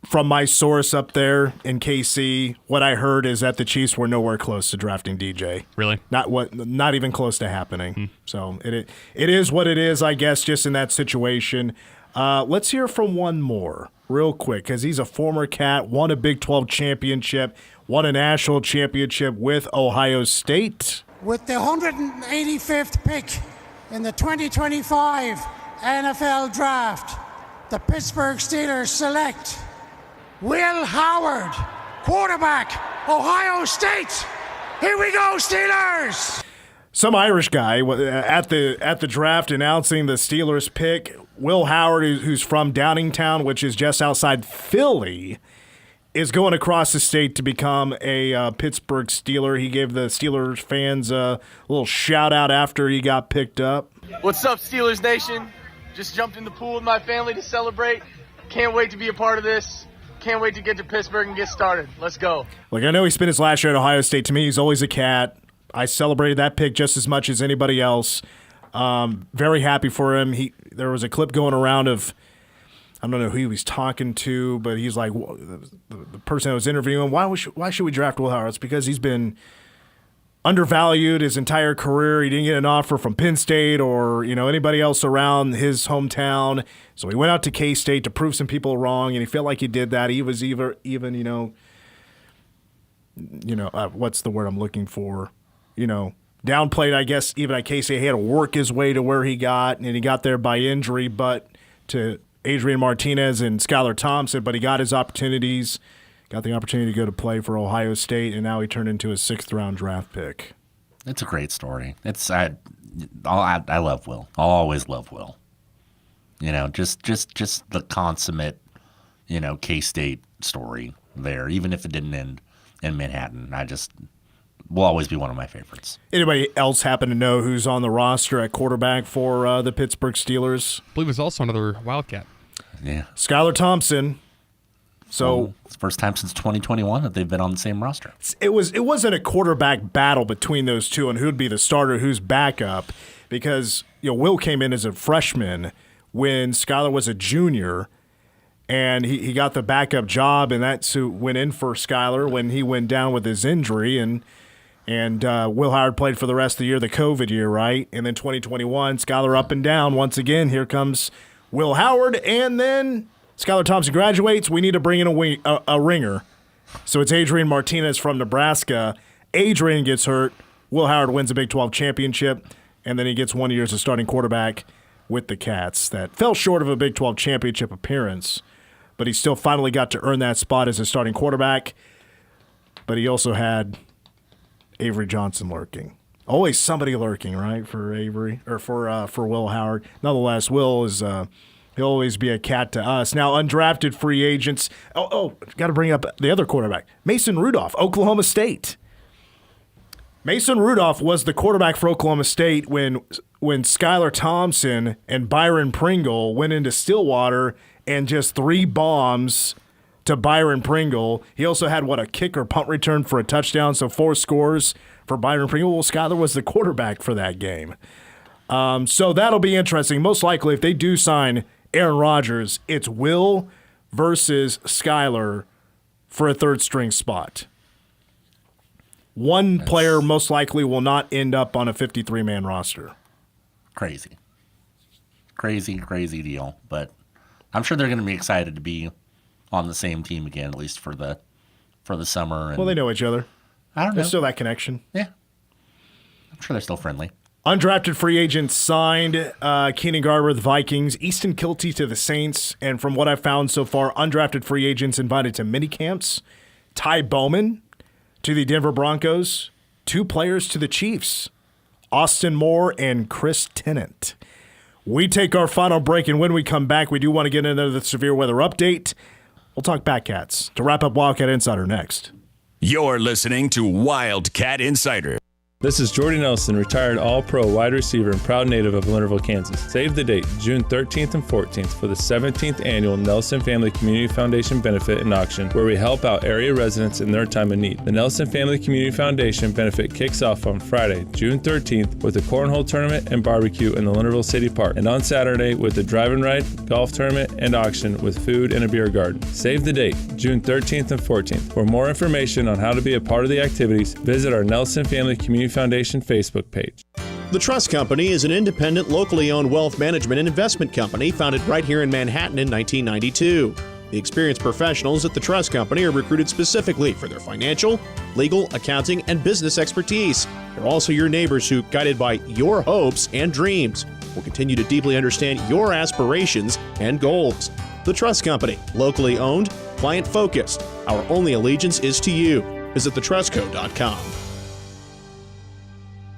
From my source up there in KC, what I heard is that the Chiefs were nowhere close to drafting DJ. Really? Not even close to happening. So it is what it is, I guess, just in that situation. Let's hear from one more real quick because he's a former Cat, won a Big 12 championship, won a national championship with Ohio State. With the 185th pick in the 2025 NFL Draft, the Pittsburgh Steelers select Will Howard, quarterback, Ohio State. Here we go, Steelers! Some Irish guy at the draft announcing the Steelers pick. Will Howard, who's from Downingtown, which is just outside Philly, is going across the state to become a Pittsburgh Steeler. He gave the Steelers fans a little shout-out after he got picked up. What's up, Steelers Nation? Just jumped in the pool with my family to celebrate. Can't wait to be a part of this. Can't wait to get to Pittsburgh and get started. Let's go. Look, I know he spent his last year at Ohio State. To me, he's always a Cat. I celebrated that pick just as much as anybody else. Very happy for him. There was a clip going around of, I don't know who he was talking to, but he's like, the person that was interviewing him, why should we draft Will Howard? It's because he's been undervalued his entire career. He didn't get an offer from Penn State or anybody else around his hometown. So he went out to K-State to prove some people wrong, and he felt like he did that. He was even what's the word I'm looking for? Downplayed, I guess, even at K-State. He had to work his way to where he got, and he got there by injury, but to Adrian Martinez and Skylar Thompson, but he got his opportunities. Got the opportunity to go to play for Ohio State, and now he turned into a 6th-round draft pick. It's a great story. I love Will. I'll always love Will. Just the consummate, K-State story there. Even if it didn't end in Manhattan, will always be one of my favorites. Anybody else happen to know who's on the roster at quarterback for the Pittsburgh Steelers? I believe it's also another Wildcat. Yeah, Skylar Thompson. So it's the first time since 2021 that they've been on the same roster. It wasn't a quarterback battle between those two and who'd be the starter, who's backup, because Will came in as a freshman when Skylar was a junior, and he got the backup job, and that's who went in for Skylar when he went down with his injury, and Will Howard played for the rest of the year, the COVID year, right? And then 2021, Skylar up and down once again. Here comes Will Howard, and then Skylar Thompson graduates. We need to bring in a ringer. So it's Adrian Martinez from Nebraska. Adrian gets hurt. Will Howard wins a Big 12 championship, and then he gets 1 year as a starting quarterback with the Cats. That fell short of a Big 12 championship appearance, but he still finally got to earn that spot as a starting quarterback. But he also had Avery Johnson lurking. Always somebody lurking, right, for Avery or for Will Howard. Nonetheless, Will is he'll always be a Cat to us. Now, undrafted free agents. Got to bring up the other quarterback, Mason Rudolph, Oklahoma State. Mason Rudolph was the quarterback for Oklahoma State when Skylar Thompson and Byron Pringle went into Stillwater and just 3 bombs to Byron Pringle. He also had, a kick or punt return for a touchdown, so 4 scores for Byron Pringle. Well, Skylar was the quarterback for that game. So that'll be interesting. Most likely, if they do sign Aaron Rodgers, it's Will versus Skyler for a third-string spot. One player most likely will not end up on a 53-man roster. Crazy deal. But I'm sure they're going to be excited to be on the same team again, at least for the summer. And well, they know each other. I don't know. There's still that connection. Yeah. I'm sure they're still friendly. Undrafted free agents signed. Keenan Garber with the Vikings, Easton Kilty to the Saints, and from what I've found so far, undrafted free agents invited to mini camps. Ty Bowman to the Denver Broncos. 2 players to the Chiefs, Austin Moore and Chris Tennant. We take our final break, and when we come back, we do want to get into the severe weather update. We'll talk Batcats to wrap up Wildcat Insider next. You're listening to Wildcat Insider. This is Jordy Nelson, retired All-Pro wide receiver and proud native of Leonardville, Kansas. Save the date, June 13th and 14th for the 17th Annual Nelson Family Community Foundation Benefit and Auction, where we help out area residents in their time of need. The Nelson Family Community Foundation Benefit kicks off on Friday, June 13th with a cornhole tournament and barbecue in the Leonardville City Park, and on Saturday with a drive and ride, golf tournament, and auction with food and a beer garden. Save the date, June 13th and 14th. For more information on how to be a part of the activities, visit our Nelson Family Community Foundation Facebook page. The Trust Company is an independent, locally owned wealth management and investment company founded right here in Manhattan in 1992. The experienced professionals at the Trust Company are recruited specifically for their financial, legal, accounting, and business expertise. They're also your neighbors who, guided by your hopes and dreams, will continue to deeply understand your aspirations and goals. The Trust Company, locally owned, client-focused. Our only allegiance is to you. Visit thetrustco.com.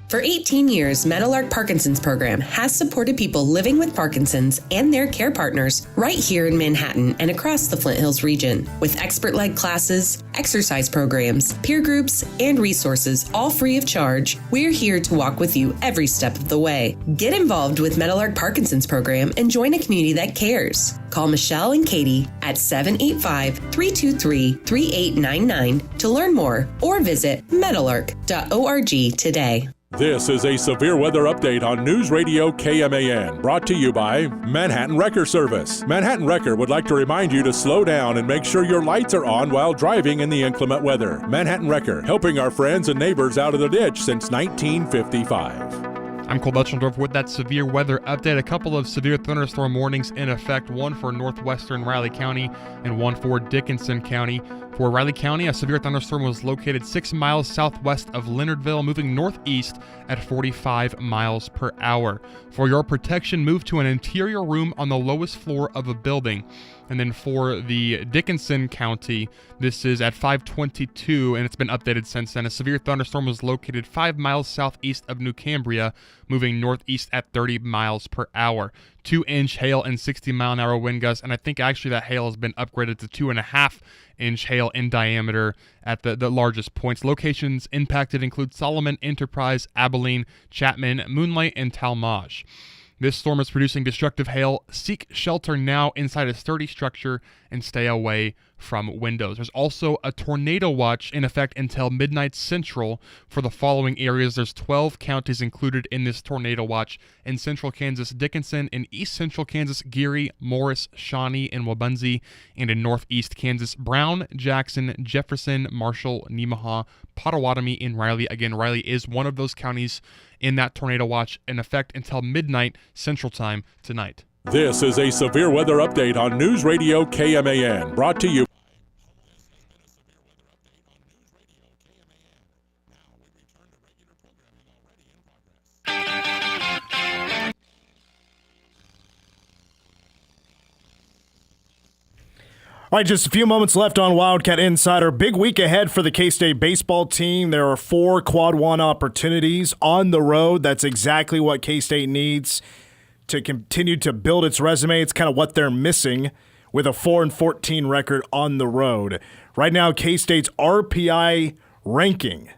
For 18 years, Meadowlark Parkinson's Program has supported people living with Parkinson's and their care partners right here in Manhattan and across the Flint Hills region. With expert-led classes, exercise programs, peer groups, and resources, all free of charge, we're here to walk with you every step of the way. Get involved with Meadowlark Parkinson's Program and join a community that cares. Call Michelle and Katie at 785-323-3899 to learn more or visit meadowlark.org today. This is a severe weather update on News Radio KMAN, brought to you by Manhattan Wrecker Service. Manhattan Wrecker would like to remind you to slow down and make sure your lights are on while driving in the inclement weather. Manhattan Wrecker, helping our friends and neighbors out of the ditch since 1955. I'm Cole Belchendorf with that severe weather update. A couple of severe thunderstorm warnings in effect, one for northwestern Riley County and one for Dickinson County. For Riley County, a severe thunderstorm was located 6 miles southwest of Leonardville, moving northeast at 45 miles per hour. For your protection, move to an interior room on the lowest floor of a building. And then for the Dickinson County, this is at 5:22, and it's been updated since then. A severe thunderstorm was located 5 miles southeast of New Cambria, moving northeast at 30 miles per hour. 2-inch hail and 60-mile-an-hour wind gusts, and I think actually that hail has been upgraded to 2.5-inch hail in diameter at the largest points. Locations impacted include Solomon, Enterprise, Abilene, Chapman, Moonlight, and Talmadge. This storm is producing destructive hail. Seek shelter now inside a sturdy structure and stay away from windows. There's also a tornado watch in effect until midnight central for the following areas. There's 12 counties included in this tornado watch: in central Kansas, Dickinson; in east central Kansas, Geary, Morris, Shawnee, and Wabunsee; and in northeast Kansas, Brown, Jackson, Jefferson, Marshall, Nemaha, Potawatomi, and Riley. Again, Riley is one of those counties in that tornado watch in effect until midnight central time tonight. This is a severe weather update on News Radio KMAN, brought to you. All right, just a few moments left on Wildcat Insider. Big week ahead for the K-State baseball team. There are 4 Quad 1 opportunities on the road. That's exactly what K-State needs to continue to build its resume. It's kind of what they're missing with a 4-14 record on the road. Right now, K-State's RPI ranking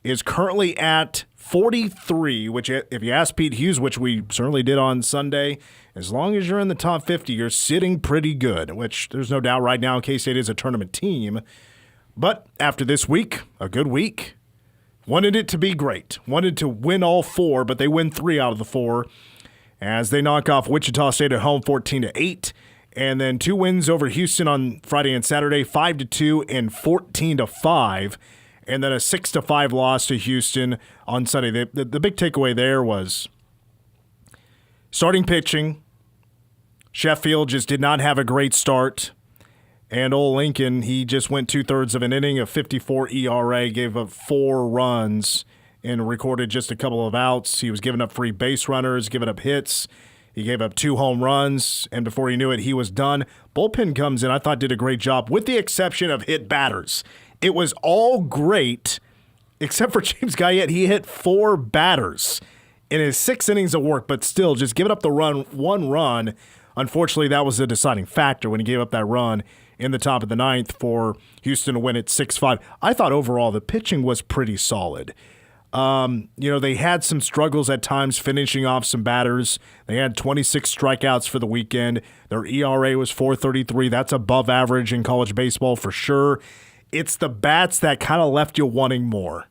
is currently at 43, which if you ask Pete Hughes, which we certainly did on Sunday, as long as you're in the top 50, you're sitting pretty good, which there's no doubt right now K-State is a tournament team. But after this week, a good week, wanted it to be great. Wanted to win all 4, but they win 3 out of the 4 as they knock off Wichita State at home 14-8 And then 2 wins over Houston on Friday and Saturday, 5-2 and 14-5. And then a 6-5 loss to Houston on Sunday. The big takeaway there was starting pitching. Sheffield just did not have a great start. And old Lincoln, he just went 2/3 of an inning, a 54 ERA, gave up 4 runs, and recorded just a couple of outs. He was giving up free base runners, giving up hits. He gave up 2 home runs, and before he knew it, he was done. Bullpen comes in, I thought did a great job, with the exception of hit batters. It was all great, except for James Guyette. He hit 4 batters in his 6 innings of work, but still just giving up the 1 run. Unfortunately, that was the deciding factor when he gave up that run in the top of the 9th for Houston to win at 6-5. I thought overall the pitching was pretty solid. They had some struggles at times finishing off some batters. They had 26 strikeouts for the weekend. Their ERA was 4.33. That's above average in college baseball for sure. It's the bats that kind of left you wanting more.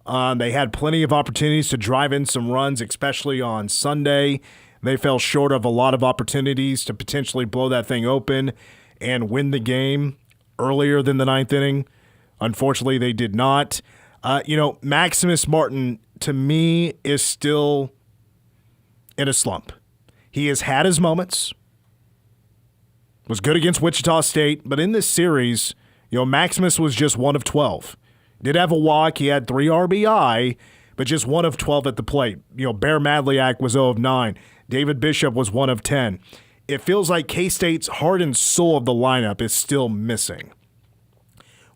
They had plenty of opportunities to drive in some runs, especially on Sunday. They fell short of a lot of opportunities to potentially blow that thing open and win the game earlier than the 9th inning. Unfortunately, they did not. Maximus Martin, to me, is still in a slump. He has had his moments. Was good against Wichita State, but in this series, Maximus was just 1 of 12. Did have a walk. He had 3 RBI, but just 1 of 12 at the plate. Bear Madliak was 0 of 9. David Bishop was 1 of 10. It feels like K-State's heart and soul of the lineup is still missing.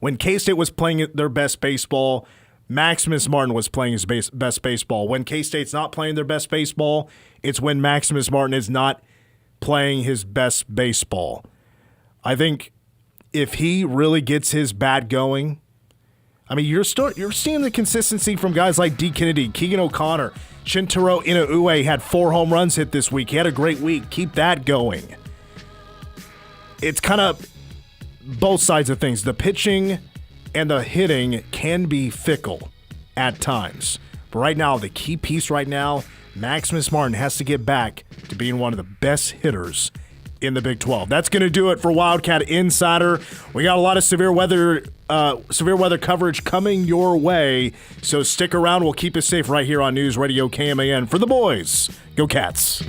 When K-State was playing their best baseball, Maximus Martin was playing his best baseball. When K-State's not playing their best baseball, it's when Maximus Martin is not playing his best baseball. I think if he really gets his bat going, you're seeing the consistency from guys like D. Kennedy, Keegan O'Connor, Shintaro Inoue had 4 home runs hit this week. He had a great week. Keep that going. It's kind of both sides of things. The pitching and the hitting can be fickle at times. But right now, the key piece right now, Maximus Martin has to get back to being one of the best hitters in the Big 12. That's going to do it for Wildcat Insider. We got a lot of severe weather coverage coming your way, so stick around. We'll keep you safe right here on News Radio KMAN. For the boys, go Cats.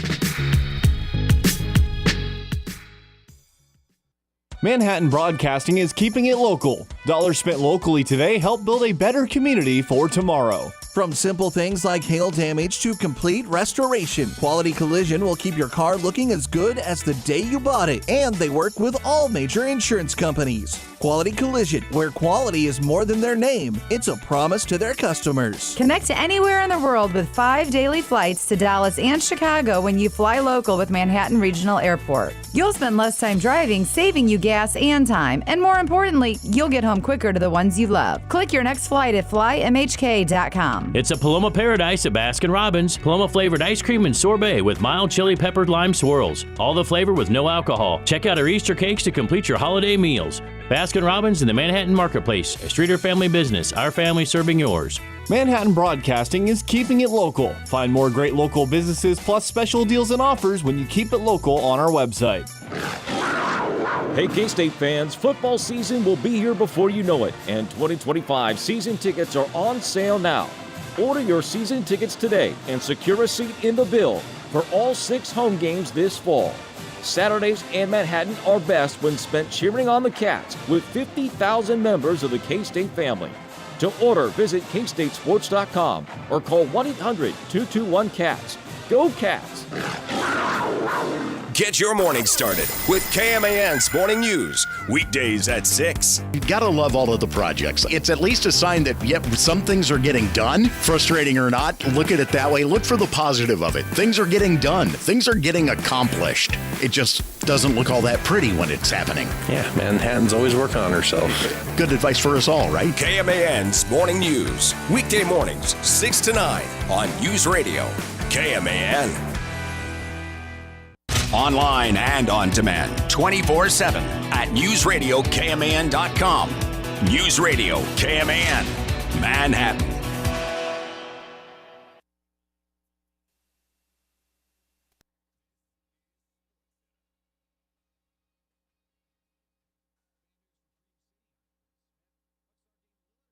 Manhattan Broadcasting is keeping it local. Dollars spent locally today help build a better community for tomorrow. From simple things like hail damage to complete restoration, Quality Collision will keep your car looking as good as the day you bought it. And they work with all major insurance companies. Quality Collision, where quality is more than their name, it's a promise to their customers. Connect to anywhere in the world with 5 daily flights to Dallas and Chicago when you fly local with Manhattan Regional Airport. You'll spend less time driving, saving you gas and time. And more importantly, you'll get home quicker to the ones you love. Click your next flight at flymhk.com. It's a Paloma Paradise at Baskin-Robbins. Paloma-flavored ice cream and sorbet with mild chili peppered lime swirls. All the flavor with no alcohol. Check out our Easter cakes to complete your holiday meals. Baskin-Robbins in the Manhattan Marketplace, a Streeter family business. Our family serving yours. Manhattan Broadcasting is keeping it local. Find more great local businesses plus special deals and offers when you keep it local on our website. Hey K-State fans, football season will be here before you know it, and 2025 season tickets are on sale now. Order your season tickets today and secure a seat in the bill for all 6 home games this fall. Saturdays in Manhattan are best when spent cheering on the Cats with 50,000 members of the K-State family. To order, visit kstatesports.com or call 1-800-221-CATS. Go Cats! Get your morning started with KMAN's Morning News, weekdays at 6. You gotta love all of the projects. It's at least a sign that, some things are getting done. Frustrating or not, look at it that way. Look for the positive of it. Things are getting done. Things are getting accomplished. It just doesn't look all that pretty when it's happening. Yeah, Manhattan's always working on herself. Good advice for us all, right? KMAN's Morning News, weekday mornings, 6 to 9 on News Radio KMAN. Online and on demand, 24/7 at newsradiokman.com. News Radio KMAN, Manhattan.